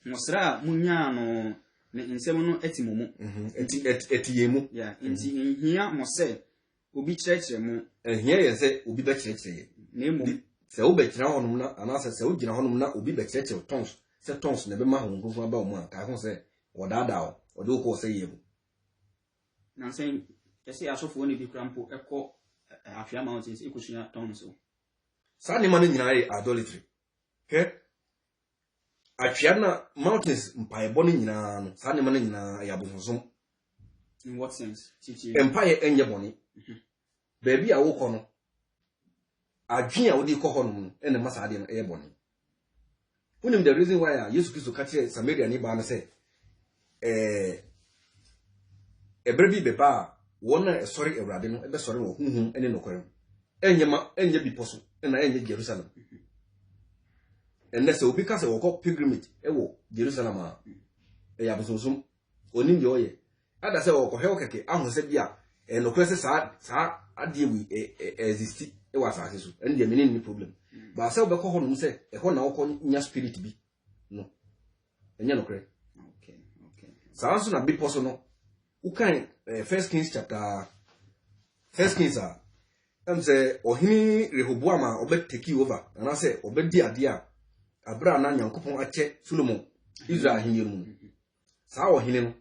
ngosra mo nya no ne nsem no etimomu etiyemu ya nti nhia mo se obi kyerɛkyerɛ mu ehia ye se obi be kyerɛkyerɛ na emu se wo be kyerɛ honum na anase se wo gyina honum na obi be kyerɛkyerɛ tons se tons na be ma ho nkrofo ba mu a ka ho se odaada o ode wo ko se yemu na nsen yesi asofo ne bi krampo ekɔ Afia Mountains ekusunya tons o sa ne ma no nyina ye idolatry ke Afia na mountains mpaebɔ no nyina no sa ne ma no nyina ya bonsom. In what sense? Empire enye boni. Baby a wo kɔ no adwen a wo di kɔ hɔ no ene masa ade no eye boni. Unim the reason why Jesus Christ ka kire Samaria ni ba no say ebrebi beba wona sorry Awurade no ebe sorry wo hunhum ene nokorem. Enye bi poso na enye Jerusalem. Ende se obi ka se wo kɔ pilgrimage ewo Jerusalem a ya bososum onim de oye. Ada se wo kɔ he keke ahu se bia enokore se sa ade wi exist e wa sa so ende me ni problem. Ba se wo be kɔ hɔ no se e hɔ na wo kɔ nya spirit bi no enye nokore. Okay. Sa so na bi poso no ukan 1 Kings say ohini Rehoboam a obe take over na say obe di ade a abra na Nyankopon ache Solomon Israel ahini mu sa ohini no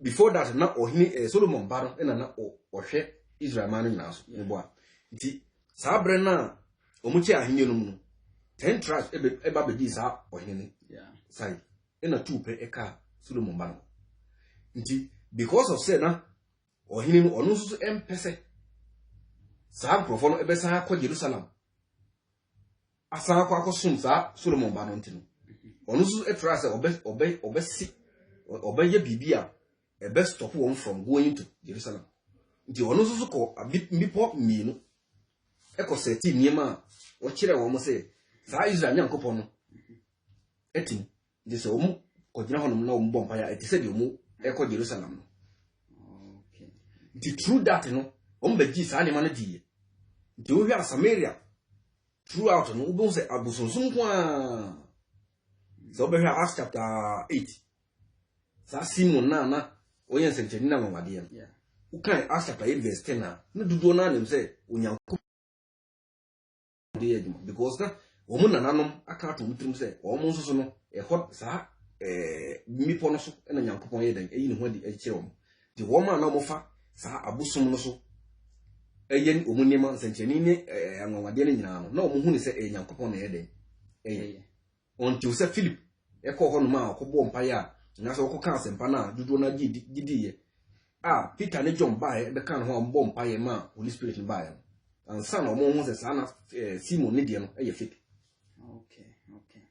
before that na ohini Solomon ba no na ohwe Israel man nyina so ne boa nti sa abre na omuche ahini no mu no 10 tribes eba be di sa ohini sai na tupe eka Solomon ba no nti because of say na ohini no onu so empese sa profo no ebe sa akọ Jerusalem asa akọ akosum sa Solomon ba no ntino onu so etra say obeye bibia ebe stop one from going to Jerusalem nti onu so ko bipo mienu eko seti niema o kire wo mo say sa Israel Nyankopon no etim de so mu ko gina honum na o mbom pa ya etise de mu eko Jerusalem no. Okay. The true that no ombeji sa ne ma no die nti wo hwa Samaria throughout no wo say abusonsum kwa so be hwa Acts chapter 8 sa Simon na oyen senteni na nwade ya ukan Acts chapter 8 verse 10 na dudu na nem say onyanko de because na wo mu nananom aka to mutrim say wo mu nso so no hot sa mipo no so na Nyankopon ye den eyi ne ho di akire wo di wo ma na mo fa sa abusum no so eyen omunima nsenteni ni anwade ne nyina no na omuhu ni se Nyankopon na ye den until se Philip ekọ ho no ma akọbọ mpa ya na se okọ asempa na dudu na gidi ye Peter ne John ba e be kan ho mbọ mpa ye ma Holy Spirit ni ba ya ansa na omo hu se sa na Simon ne die no ye fake. Okay.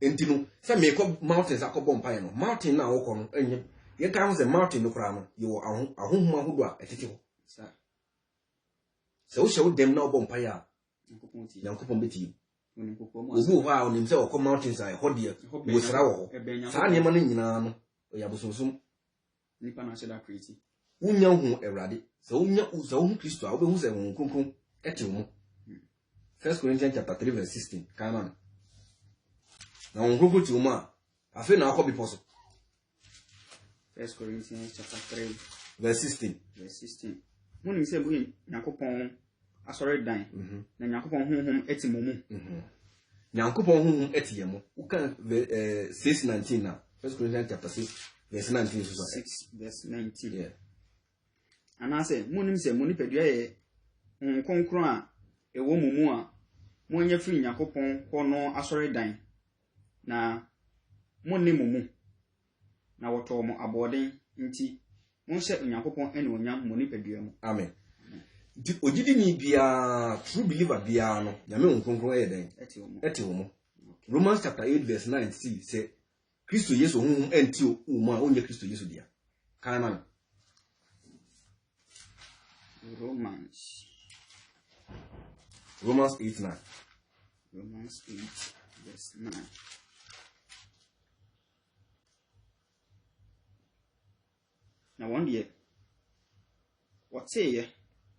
Entinu se me ko mountains akọbọ mpa ye no mountain na okọ no enye ye kan ho se mountain no kra no ye wo ahonhoma hodo a etete ho Sa se wo shewo dem na obọ mpa ya Nyankopon beti obu ho a onim se okọ mountains a ho de wo sra wo ho sa ne ma no nyina no ya bosonsum nipa na sheda create unya hu Awurade se unya hu Kristo a wo be hu se hu kronkron ete wo 1 Corinthians chapter 3 verse 16 kana na hu kronkron ti wo a afi na akọ bi poso 1 Corinthians chapter 3 verse 16 Munim se bu Nyankopon asori dan na Nyankopon honhom etimomu Nyankopon honhom etiyemo ukan 6:19 na 1 Corinthians chapter 6 verse 19 so 6 verse 19 anase munim se muni pedua ye nkonkron a ewo mumu a monye firi Nyankopon hono asori dan na munni mumu na woto mo aboden nti Mo hye Onyankopon ene onyam mo nipadua mu. Amen. Di ogidi ni bia true believer bia no nyame onkonkron e den. Eti wo. Romans chapter 8 verse 9 see say Kristo Yesu honhom enti o ma onye Kristo Yesu dia. Kana Romans 8:9. Romans 8 verse 9. Na one day what say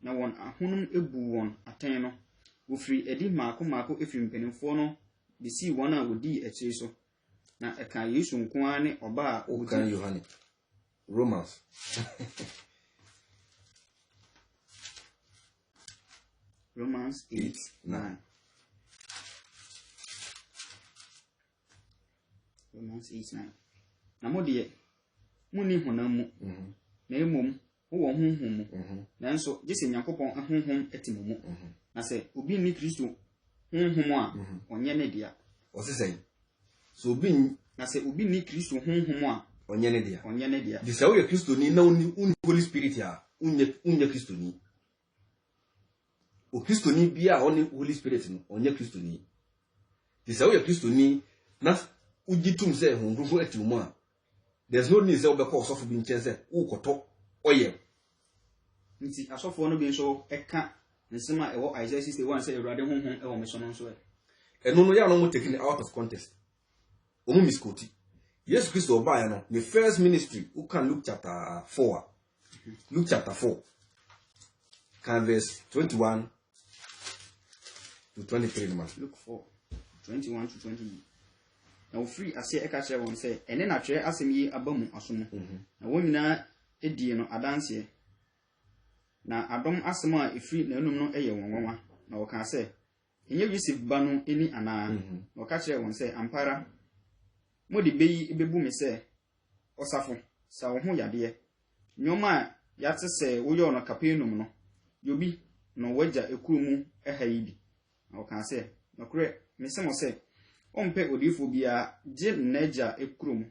na won ahunum ebu won atan no wo free edi maako efiri mpanimfo no de si won a wodi akyiri so na eka Yesu nko ane oba a okan Yohane Romans Romans 8:9. Romans 8:9. Na mo de muni honam mu na emom wo honhom mu nanso gese Nyankopon honhom etimo mu na se obi ni Kristo honhom a onye ne dia osesai so obi na se obi ni Kristo honhom a onye ne dia di se wo ye Kristo ni na uni Holy Spirit a unye Kristo ni o Kristo ni bia oni Holy Spirit no onye Kristo ni di se wo ye Kristo ni na ugitum se honhom etimo mu a there's no need say obekọ osofo bi nchen se ukoto oye nti asofo no bi nso eka nsema ewo Isaiah 61 say Awurade honhom ewo me so no nso eno no ya no mo taking out of context omu miskoti Jesus Christ oba ya no the first ministry who can Luke chapter 4 can verse 21 to 23 man. Luke 4:21 to 20. Na ofri ase eka kire won say ene na twere asem yi abamu asomo na won nyina edie no adanse na adom asem a efri na enum no eye wonwanwa na woka say enye Yusuf ba no eni ana na woka kire won say ampara modi beyi ebebu me say osafo sa wo ho yade nyoma ya te say wo yo no Kapenum no yobi no waja ekurumu ehayi bi na woka say no kure me se mo say ompe odifo bia je neja ekurum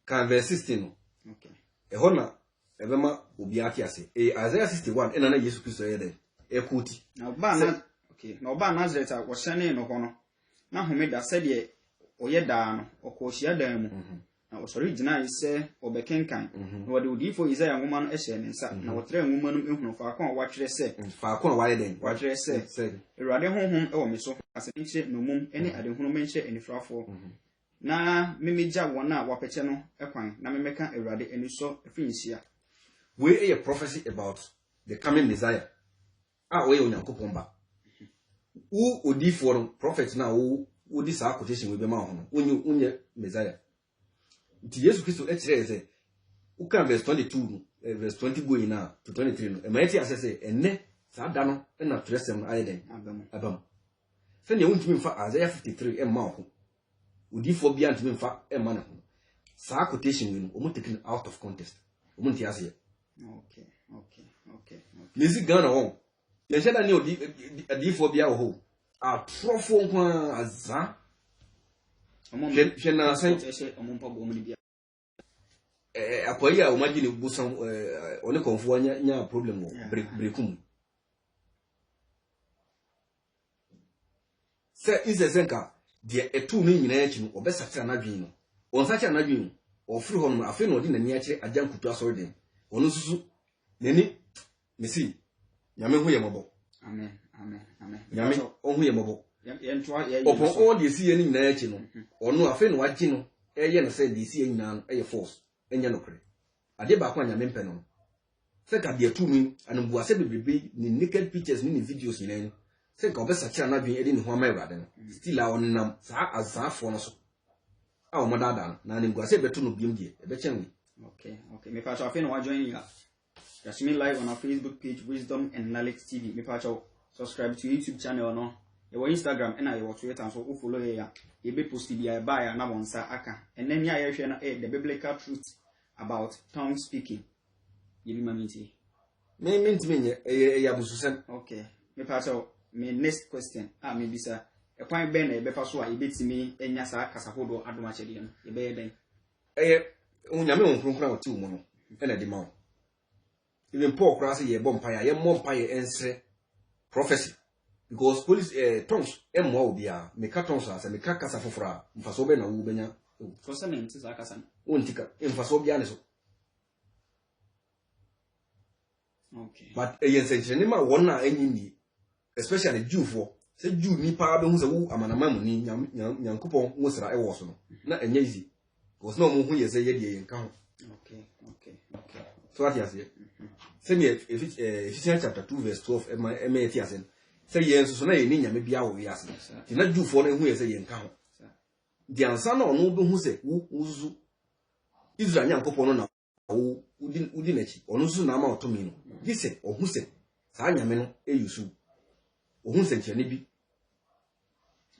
Can verse 16 okay ehona ebema obi ake ase Isaiah 61 ena na Yesu Kristo yede ekuti na oba na okay na oba Nazareth a wo hyene no ho no na homeda sede oye daa no okohia daa mu na osori gina ise obekenkan na wode odifo Isaiah nwoma no ehye ne nsa na wotre nwoma no ehunu fa akon wa twere se fa akon wa yede wa twere se Awurade honhom ewo me so asenche no mum ene adehunu menche enifrafo na memegya won a wapeche no ekwan na memeka Awurade eniso efinhia we a prophecy about the coming Messiah we Onyankopon ba u odifo no prophet na wo di sa quotation we be ma ho unye Messiah nti Yesu Kristo ekire eze u kan verse 22 verse 20 go ina to 23 no e ma eti asese enne sa da no na tresem ayeden abam se ne wuntumi mfa Isaiah 53 ma ho odifo bia ntumi mfa ma na ho sa quotation we no o mo taken out of context o mo nti ase okay Nisi Ghana won. Ye sheda ni odifo bia wo ho. A trofo nko azan. Je na sen omompa bo muni bia. Apoya o magini busan oni konfu anya problem wo brekum. Se izezenka de etu ni nyina echi no obesatira na dwen no. Onsatira na dwen ofiri ho no afi no odi na ni akire ajankutu asori den. Onu susu neni misi nyame hu ye mobo amen nyame ohu ye mobo ye ntwa ye opo all the see ni nyina echi no onu afi no agi no eye no say the see nyina no eye force enya no kre ade ba kwa nyame mpe no se ka de tumi anumbu ase bebrebe ni naked pictures ni videos nyina no se ka obesa kira na dwen edi ni ho ama Awurade no still a onam saa azafo no so a o modada na anumbu ase betu no biem die e be chenwe okay me pa so afi no wa join ya Catch me live on our Facebook page, Wisdom and Knowledge TV. Me pacho subscribe to YouTube channel no. Your Instagram and your Twitter so follow here. You be post the buy na wonsa aka. And then ya share na the biblical truth about tongue speaking. You be mamiti. Me minti ya bususen. Okay. Me pacho me next question. Me bisa. E kwan ben e be fa so a e betimi enya sa kasa hodo adoma chede no. E be den. Unyame won kronkron oti wo no. ena di ma even Paul cross ye bompire ye mompire ensre prophecy because police tongues emwa obia me ka tongues asa me ka kasa fofora mfaso be na wu benya for some enti za kasa ontika mfaso obia ne so okay but yensenchene ma wona anyini especially Jew for say Jew ni pa be hu se wu amanamamu ni nyankopon nwosra ewo so no na enya easy because no mu hu ye say ye de yenka ho okay so what you say say Ephesians chapter 2 verse 12 ema eti asen say yenso so na ye ni nyame bia wo wi ase ti na Jew for no hu ye say yenka ho di ansa na ono be hu se wu uzu Israel nyankopon no na wo udi nachi ono nso na ama otomi no di se ohu se saa nyame no eyusu ohu se nkyene bi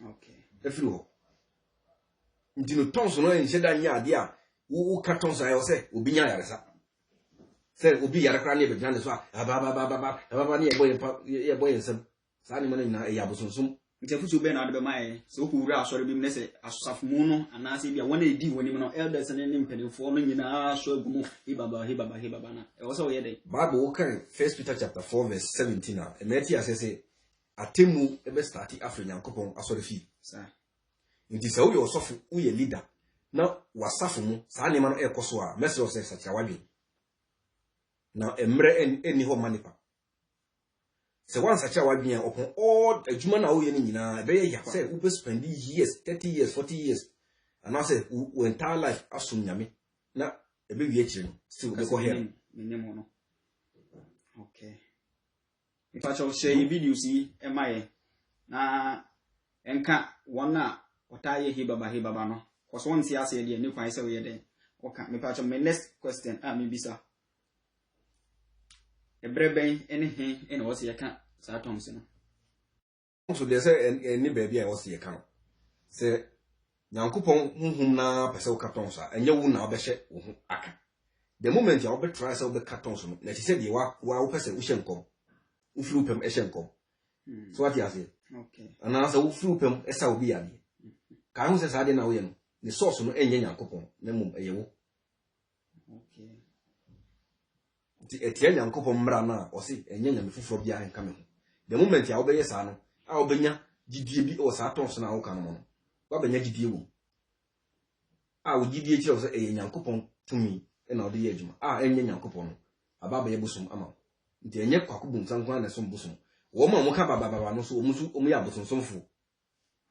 okay efiri ho ndino tonso no enche da nya ade a wo ka tonso ayo se obi nya yaresa se obi yare kra ne be gane so aba ne ye boy nsem saa ni mana na e yabosonsum ntefutu be na ade be mai se okura asore bi ne se asafumu no anase bia wona edi woni no elders ne mpedifo no nyina so agumu hibaba na e wo se wo ye dey Bible kan 1 Peter chapter 4 verse 17 a emeti asese atemu ebe start Africa Yankopon asore fi sa nti se wo ye osofu wo ye leader na wasafu mu saa ne ma no ekoso a message se sacha wadwe na emre eni ho manipa se wan sacha wadwe a okon all adwuma na wo ye ni nyina be ye ya se wo be spend years 30 years 40 years and I say wo entire life asum nyame na ebe wie kire still be go here menyem no okay if I shall share video see emaye na enka wona otaye hibaba no cause one see ase de ni kwan se we de okay me pa my next question me bisa ebreben ene ene wo se yeka sa tongs no so they say any baby I was ye kan say Nyankopon hunhum na pese wo cartons a enye wu na obehye wo hu aka the moment you be try say wo be cartons no na ti say de wa wo pese wo hyenkom wo fru pem e hyenkom so what you say okay ana say wo fru pem e sa obi ade ka hu say sa de na wo ye no the source no enye Nyankopon na mum eye wo okay ti etie Nyankopon mra na o say enye nyame fufuro bia enka me ho the moment you be yes no a obenya gidie bi o sa tons na wo kan mo no wa benya gidie wo a wo gidie kire o say enye Nyankopon tumi e na odi ye adwuma a enye Nyankopon no aba ba ye busum ama nti enye kwakobum sankwan na so busum wo ma mo ka baba no so o mu ya busum somfo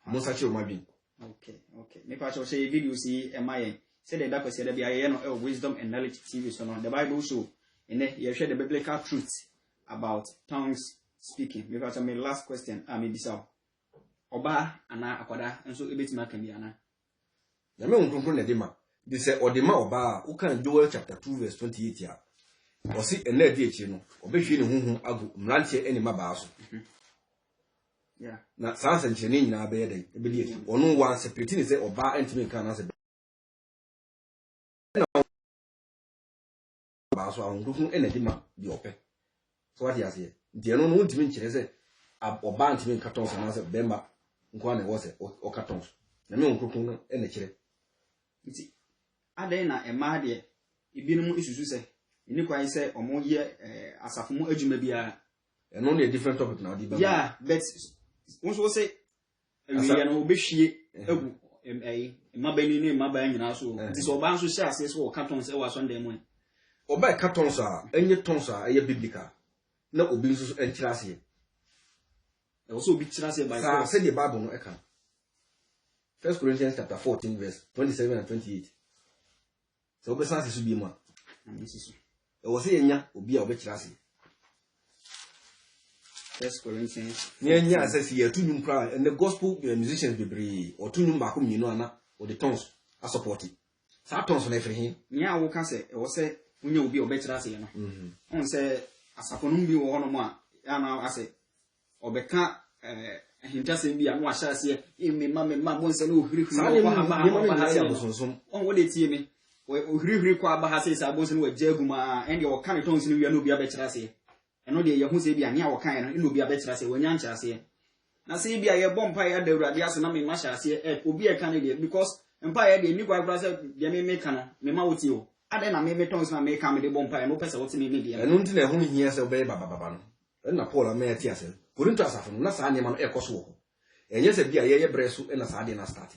mo sa kire o ma bi okay me pa say video see emaye say the doctor say da bia ye no wisdom and knowledge TV so no the Bible show and you share the biblical truth about tongues speaking. Me pa my last question me bisa oba ana akwada enso ebetima kan bi ana ya me nkonkron na dema di se odema oba u kan Joel chapter 2 verse 28 ya o si ena di echi no obehwe ne hunhun agu mrantie eni maba so yeah na sanse nchene nyina be yede ebedi echi onu wan separate ni se oba entimi kan na se ba so ahun hunhun ena dema di ope so what ya say di eno no ntimi nchire se oba ntimi katon so na se bemba nkwa na wo se o katon na me nkonkron ena kire nti adai na ema de ibinum isusu se ni kwai se omo ye asafo mu adwuma bia eno na different topic na odi ba yeah but wonso say we no obehwie egu mabani ni mabani nyina so nti so oba nso hye ase so katon se wa sonde mu oba katon so enye ton so eye biblical na obi nso enkyira ase e wo so obi kyira ase by God say the Bible no eka 1 Corinthians chapter 14 verse 27 and 28 so obi sanse so bi mu a amisisu e wo say enya obi a obi kyira ase 1 Corinthians nya asase ye tunum kra and the gospel musicians bebree or tunum ba ko minu ana or the tons a support sa tons na efrehin nya wo ka se e wo se unya obi obi kyira ase no on se asafo no bi wo hono mu a ya na ase obeka hintasem bi anu ahya ase mema mo nse no ohirihiri ko aba ha se on wo de tie me ohirihiri ko aba ha se sa bo se no wagya aguma ende wo ka ne tons no wi na obi abekyira ase eno de ye hu se bi ane a wo kan no eno obi abekyira ase wanya nkyira ase na se bi a ye bom pa ya da awurade ase na me ma hya ase obi e kan de because mpa ya de ni kwa bra se de me ka no me ma wo tie o ade na me tongues na me come de bompa no pesa what me media enu nti na ehun hia se obey baba no na Paul am eti ase Korinto asafo no na saa ne ma no ekoso wo enye se bia ye bresu na saa de na start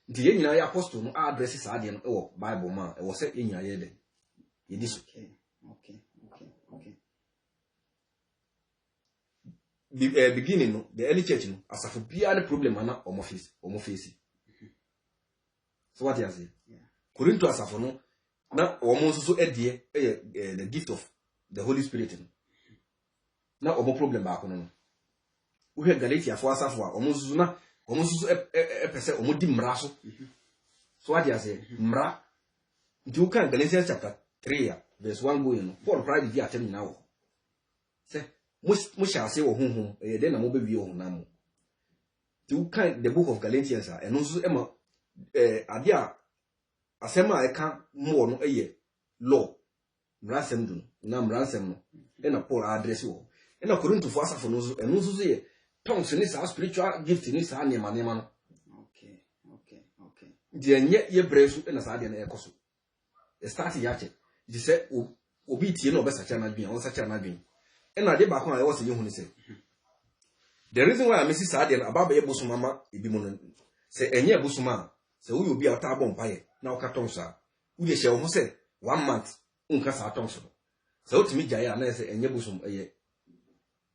nti ye nyina ya apostle no address saa de no e wo Bible ma e wo se ye nyina ye de ye di so okay beginning no the early church no asafo bia ne problem ana omo face so what you say Korinto asafo no na omo so edie the gift of the Holy Spirit no na omo problem ba ko no wo hwe Galatia fo asafo a omo so pese omo di mra so so what you say mra nti wo kan Galatians chapter 3 verse 1 go no Paul pride di atem na wo se mo shall say wo honhom de na mo be wi wo honam nti wo kan the book of Galatians a eno so ema ade a asema eka mo no law mrasem dun na mrasem no na Paul address wo na Korinto fo asafo no so eno so ye tongues ni sa spiritual gift ni sa nema no okay de enye ye bresu na sa de na ekoso e start ya che di se obi tie na obesacha na dwen o sacha na dwen na de ba ko a ye wo se yehu ni se the reason why I miss sa de na ababa ye bosoma ma ebi mo no se enye bosoma se wo obi a ta abon paye na o ka tongues a wo de hye wo se 1 month unka sa tongues no se o timi gya ya na se enye bosom eye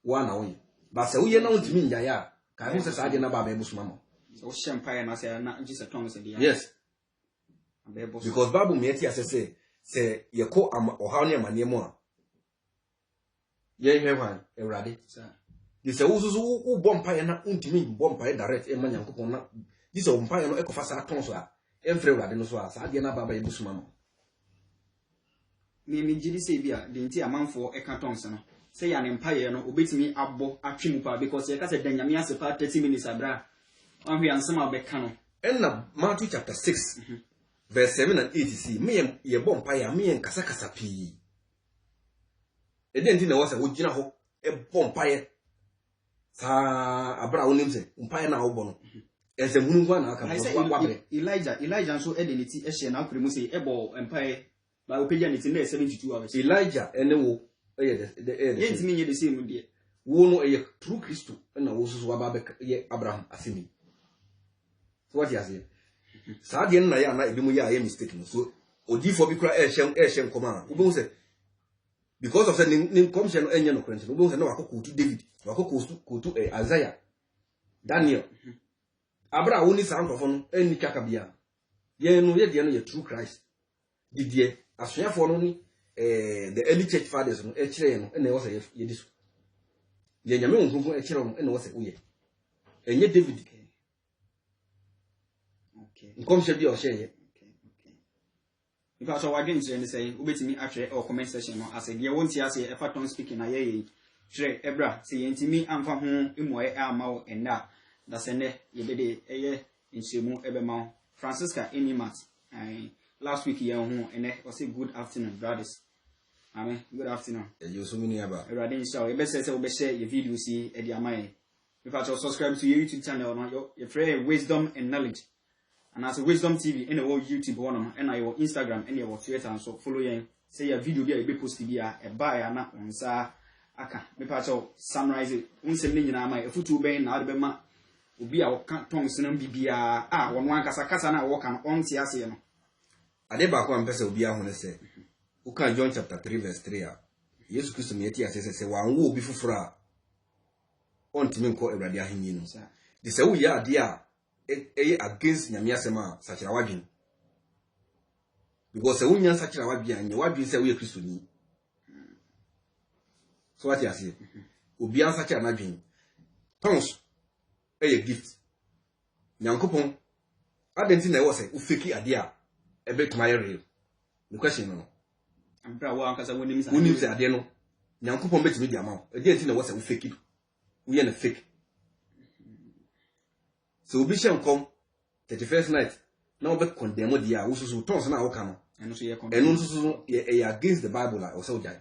wa na wo ye ba se wo ye na wo timi gya ya ka ho se sa de na baba ye bosoma ma so champagne na say na Jesus tongues dey yes because Bible me eti asese se ye ko ohaw ne amane mu a ye hwan ewrade di se wo so wo bompa ye na untimi bompa ye direct e manya nkopon na di se bompa ye no e ko fa sa ton so a every ewrade no so a sa de na baba ye busuma ma me gidi se bia de nti amanfo e ka tongues no se ya ne mpa ye no obetimi abo atwe mu pa because ye ka se danyame ase pa 30 minutes abra anhwe ansema obeka no na Matthew chapter 6 verse 7 and 8 see me ye bompa ya me nkasa pi e de nti na wo se wo gina ho e bompa ye sa abra wonim se mpa ye na wo bo no e se hunu kwa na aka bo Elijah so e de niti e hye na akure mu se e bo mpa ye ba opeja niti na 72 hours Elijah ene wo e de ye ntimi nye de se mu de wo no e true Christo na wo so wa ba be ye Abraham asini so what you say sa de na ya na ebi mu ya ye mistake no so odifo bi kura e hye nkoma wo be say because of the commission enye no krent no be say na wakoko to David wakoko to Isaiah Daniel Abraham woni sa nkofo no eni twaka bia ye no ye de no ye true Christ didie asuafo no ni the early church fathers no e kire no na e wo say ye diso ye nyame onkunku e kire no na wo say wo ye enye David commission bi o share because our games and say ubetimi atwe or comment section no as dey won tia say e fa ton speaking na ye hire ebra say yentimi amfa ho emoe ama wo enda da se ne ye bede eye nchemu ebema Francisca Enimat last week ye ho ene o say good afternoon brothers amen good afternoon you so many aba everybody inshallah e be say we be share your video see e dey amaye because you subscribe to your YouTube channel no your free wisdom and knowledge. And as a Wisdom TV, and our YouTube one, and our Instagram, and our Twitter, and so follow you. Say your video be a be posted via a buy and not on sa aka. Me part of summarize it. Unsending in my futu bay na albema will be our tongues and bibia. One kasa na walk on Tiasiano. Adebako and Pesa will be a honest say. Who can John chapter 3 verse 3? Yes, Christum Yeti says, say, one will be for on Timin call a radia him. The say, we are dear. Against nyamia sema sachira wadwin because se wonya sachira wadwin anya wadwin se we Kristo ni so what you say obi an sachira na dwin tons gift nyankopon adenti na e wo se u fake ade a e bet my real the question no ampra wa akasa wonim se ade no nyankopon betimi di ama e de enti na wo se u fake it we na fake. So we shall come 31st night. Now be condemn dia wo so tons na wo ka no. Eno so ye condemn. Eno so ye against the Bible like o so jai.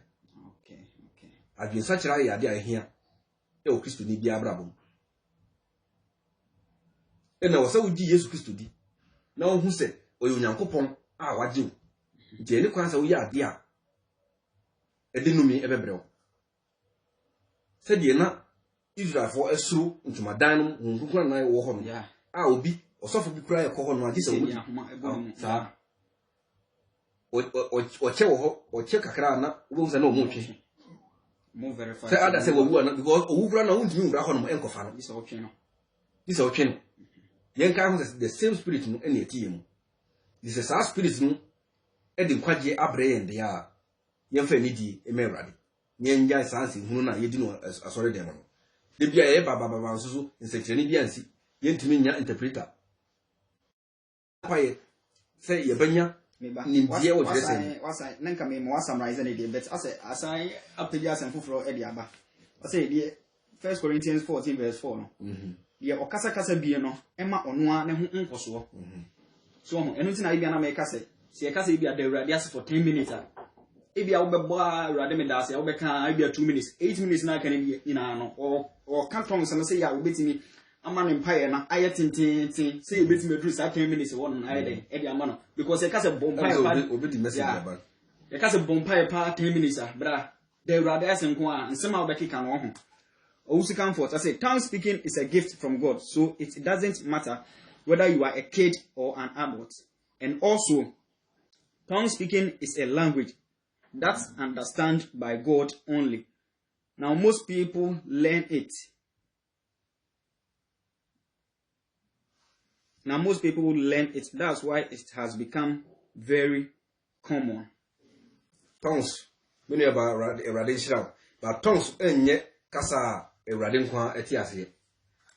Okay. Against such ra ya dia here. E o Kristo ni bia brabom. E na wo so di Yesu Kristo di. Na wo hu se o ye Onyankopon a waje wo. nti eni kwan sa wo ya ade a edinumi ebebrɛw sɛ die na Israel for esru ntumadan no nkukura na wo hɔ no a obi osofo bi kura ekɔ hɔ no ati sɛ wo sa o che wo hɔ o che kakra na wo sɛ na o mu twe mo verify sɛ ada sɛ wo wu na because o wu kura na wo ntumi wura hɔ no enkofa no this o twe no yen kan ho sɛ the same spirit no ene ati yemu this is our spirit no e de kwagye abrɛ yɛn de a yɛn fa ni di emerade nyen gya sanse hunu na yedi no asɔre dem no de bia yɛ baba nso nsekirani bia nsi yɛntumi nya interpreter kwaye sɛ yɛbanya nimdiye wo dressing wasa nanka me mo summarize na dey but asan apagya asan foforo e dey aba wasa dey 1 Corinthians 14 verse 4 no dey okasa bie no ema ono a ne ho nkoso so ho eno ti na bia na me kasa se e kasa bia da awurade ase for 10 minutes a e bia wo bebo awurade me da ase wo be kan bia 2 minutes 8 minutes na kan bia ina no o kan tongs na say ya wo betimi ama ne mpaye na aye tintintin say e betimi dru sa 10 minutes won na aye den e di ama no because e ka say bompaye pa obi di message about e ka say bompaye pa 10 minutes a bra the awurade ase nko a nsema wo be kika no ho Owusi comfort. I say, tongue speaking is a gift from God, so it doesn't matter whether you are a kid or an adult. And also, tongue speaking is a language that's understood by God only. Now, most people learn it. That's why it has become very common. Tongues, many about eradication, but tongues, kasa Ewurade nkwa eti ase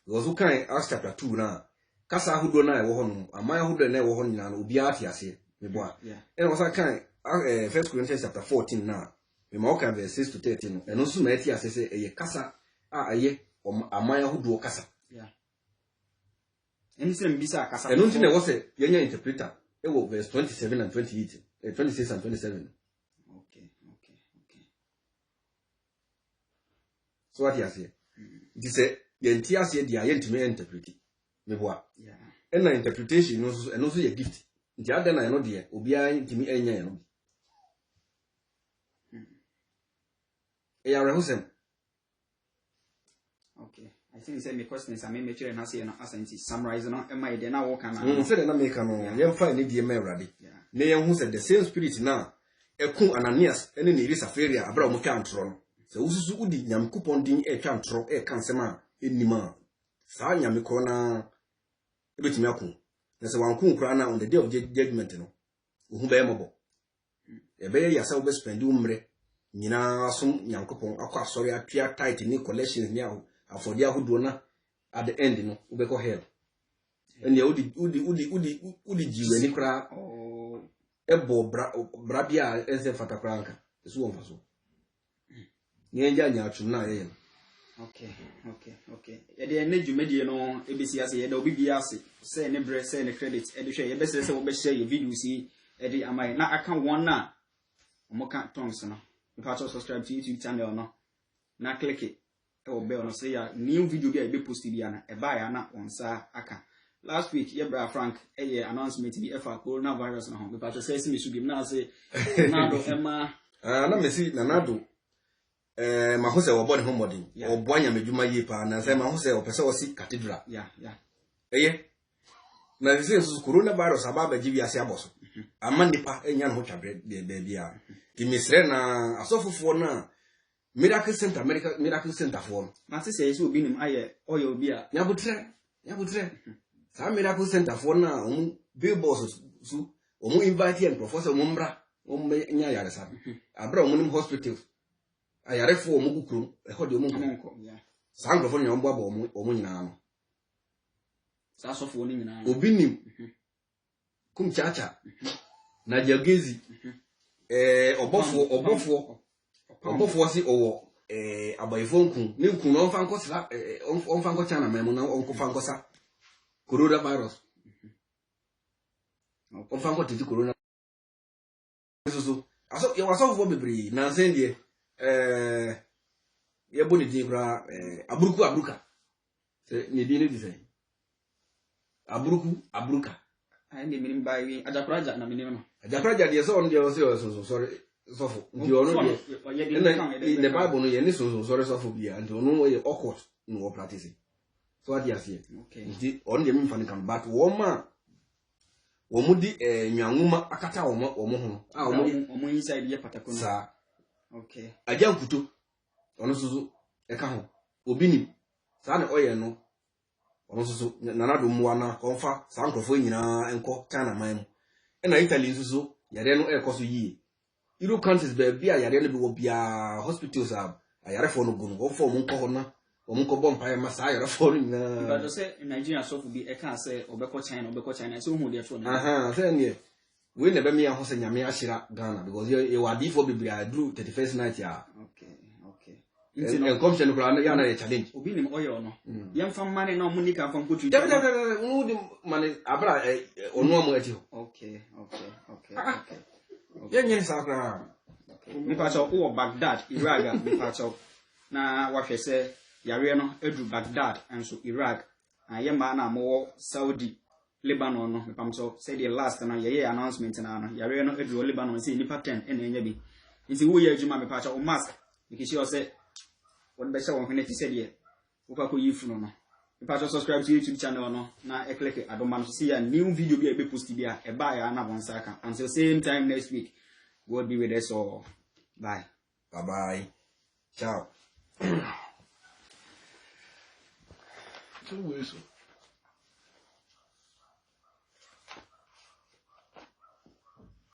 because who kan Acts chapter 2 na kasa ahodo na ewo ho no aman ahodo na ewo ho nyina no obi ati ase meboa ena wasa kan 1 Corinthians chapter 14 na me ma okan verse 6 to 13 no eno so na eti ase se eye kasa a aye aman ahodo kasa eni se mbisa kasa eno nti na wo se yenya interpreter ewo verse 27 and 28 26 and 27 so what you say it is yenti ase dia yentime interpret meboa na interpretation no so eno so ye gift nti ada na eno de obi a ntimi enya eno ya rehusem okay I think say me questions I me chere na say na asanti summarize no e mai de na wo kana say na me ka no ye mfa ne die me Awurade na ye hu say the same spirit na eku Ananias ene ne Safaria abra mo twa ntro no se ususu udi nyamkopon din twa ntro ka nsema enima saa nyamekro na ebetimi akon na se wankon kura na on the day of judgment no ohu be mobo e be ya sa wo be spend umre nyina so nyankopon akọ asori atwa tight ni collections ni afodi ahodo na at the end no wo be ko hell ene udi jiwe ni kura ebo bra bia ense fatakra nka eso wo mfaso nyenja nyaatwum na ye okay ye de dwumedie no ebesi ase ye da obi bia ase se ne bre se ne credit e de hwe ye bese se wo be share ye videos yi e de amai na aka won na omoka tongues no you can subscribe to YouTube channel no na click it e wo bell no say ya new video bi e be post bia na e ba ya na onsa aka last week ye bra Frank ye announcement bi efa coronavirus na ho be pato say me subim na say nado ema na mesi na nado ma ho se wo body home modern obo anya medwuma yi pa na se ma ho se opese wo si cathedral eye na se so coronavirus ababa gi wiase aboso ama nipa enya no twa be bia di misre na asofofo na miracle center for ma se se obi nim aye oyo obi a nyabutre sa miracle center for na billboards su omo invite and professor mumbra nya yare sa abra omo nim hospital ayare fo omo kukuru e ho de omo nko sa ngrofo nya ombo aba omo nyina no sa asofo ni nyina obi nim kum chacha na jagezi obofo si owo abayefo nku ne nku no mfa nkosra onfa nkocha na memu na onkofa nkosa coronavirus onfa nkotiti corona so aso ye wasofo bebre na sendie ye boni din kra aburuka se ni din ni dise aburuka ai ni minim bai wi ajakuraja na minim no Japraja de so on the so sorry so for the ono in the Bible no ye so sorry so for bia and ono we awkward in what practice. So what you see? Okay. On the mean fan can but woman womudi nwanwuma akata omo ho omo inside ye patakon sa okay aja nkuto ono susu eka ho obi nim sa na oye no ono susu nanado muwa na konfa sa nkrofo nyina enko China man mu na Italy susu yare no ekoso yi Europe countries be bia yare no bi wo bia hospitals yare fo no gun go fo mu nko ho na omunko bompa ya masa yare fo no nyina but say Nigeria so fu bi e kan say obekọ China so hu de fo no say ne we never me ho say nyame ahira Ghana because you wadi for biblia do 31st night ya okay and commission kura ya na challenge obi nim oyo no yam fam mane na omuni ka fam kotu unu di mane abra onu amu ati okay yenye sakra mi pa so wo Baghdad Iraq mi pa so na wa hwe se yare no edu Baghdad enso Iraq ayema na mo Saudi Lebanon no pam so say the last na ye announcement na no yare no edu Lebanon say nipa 10 ena enya bi nti wo ye adwuma me pa cha o mask ikishi o say won be say won hene ti say de wo ka ko yifu no me pa cha subscribe to YouTube channel no na e click adoma no see a new video bi e be post bi a e ba ya na bon saka until same time next week. God be with us all. Bye bye ciao 真猥琐。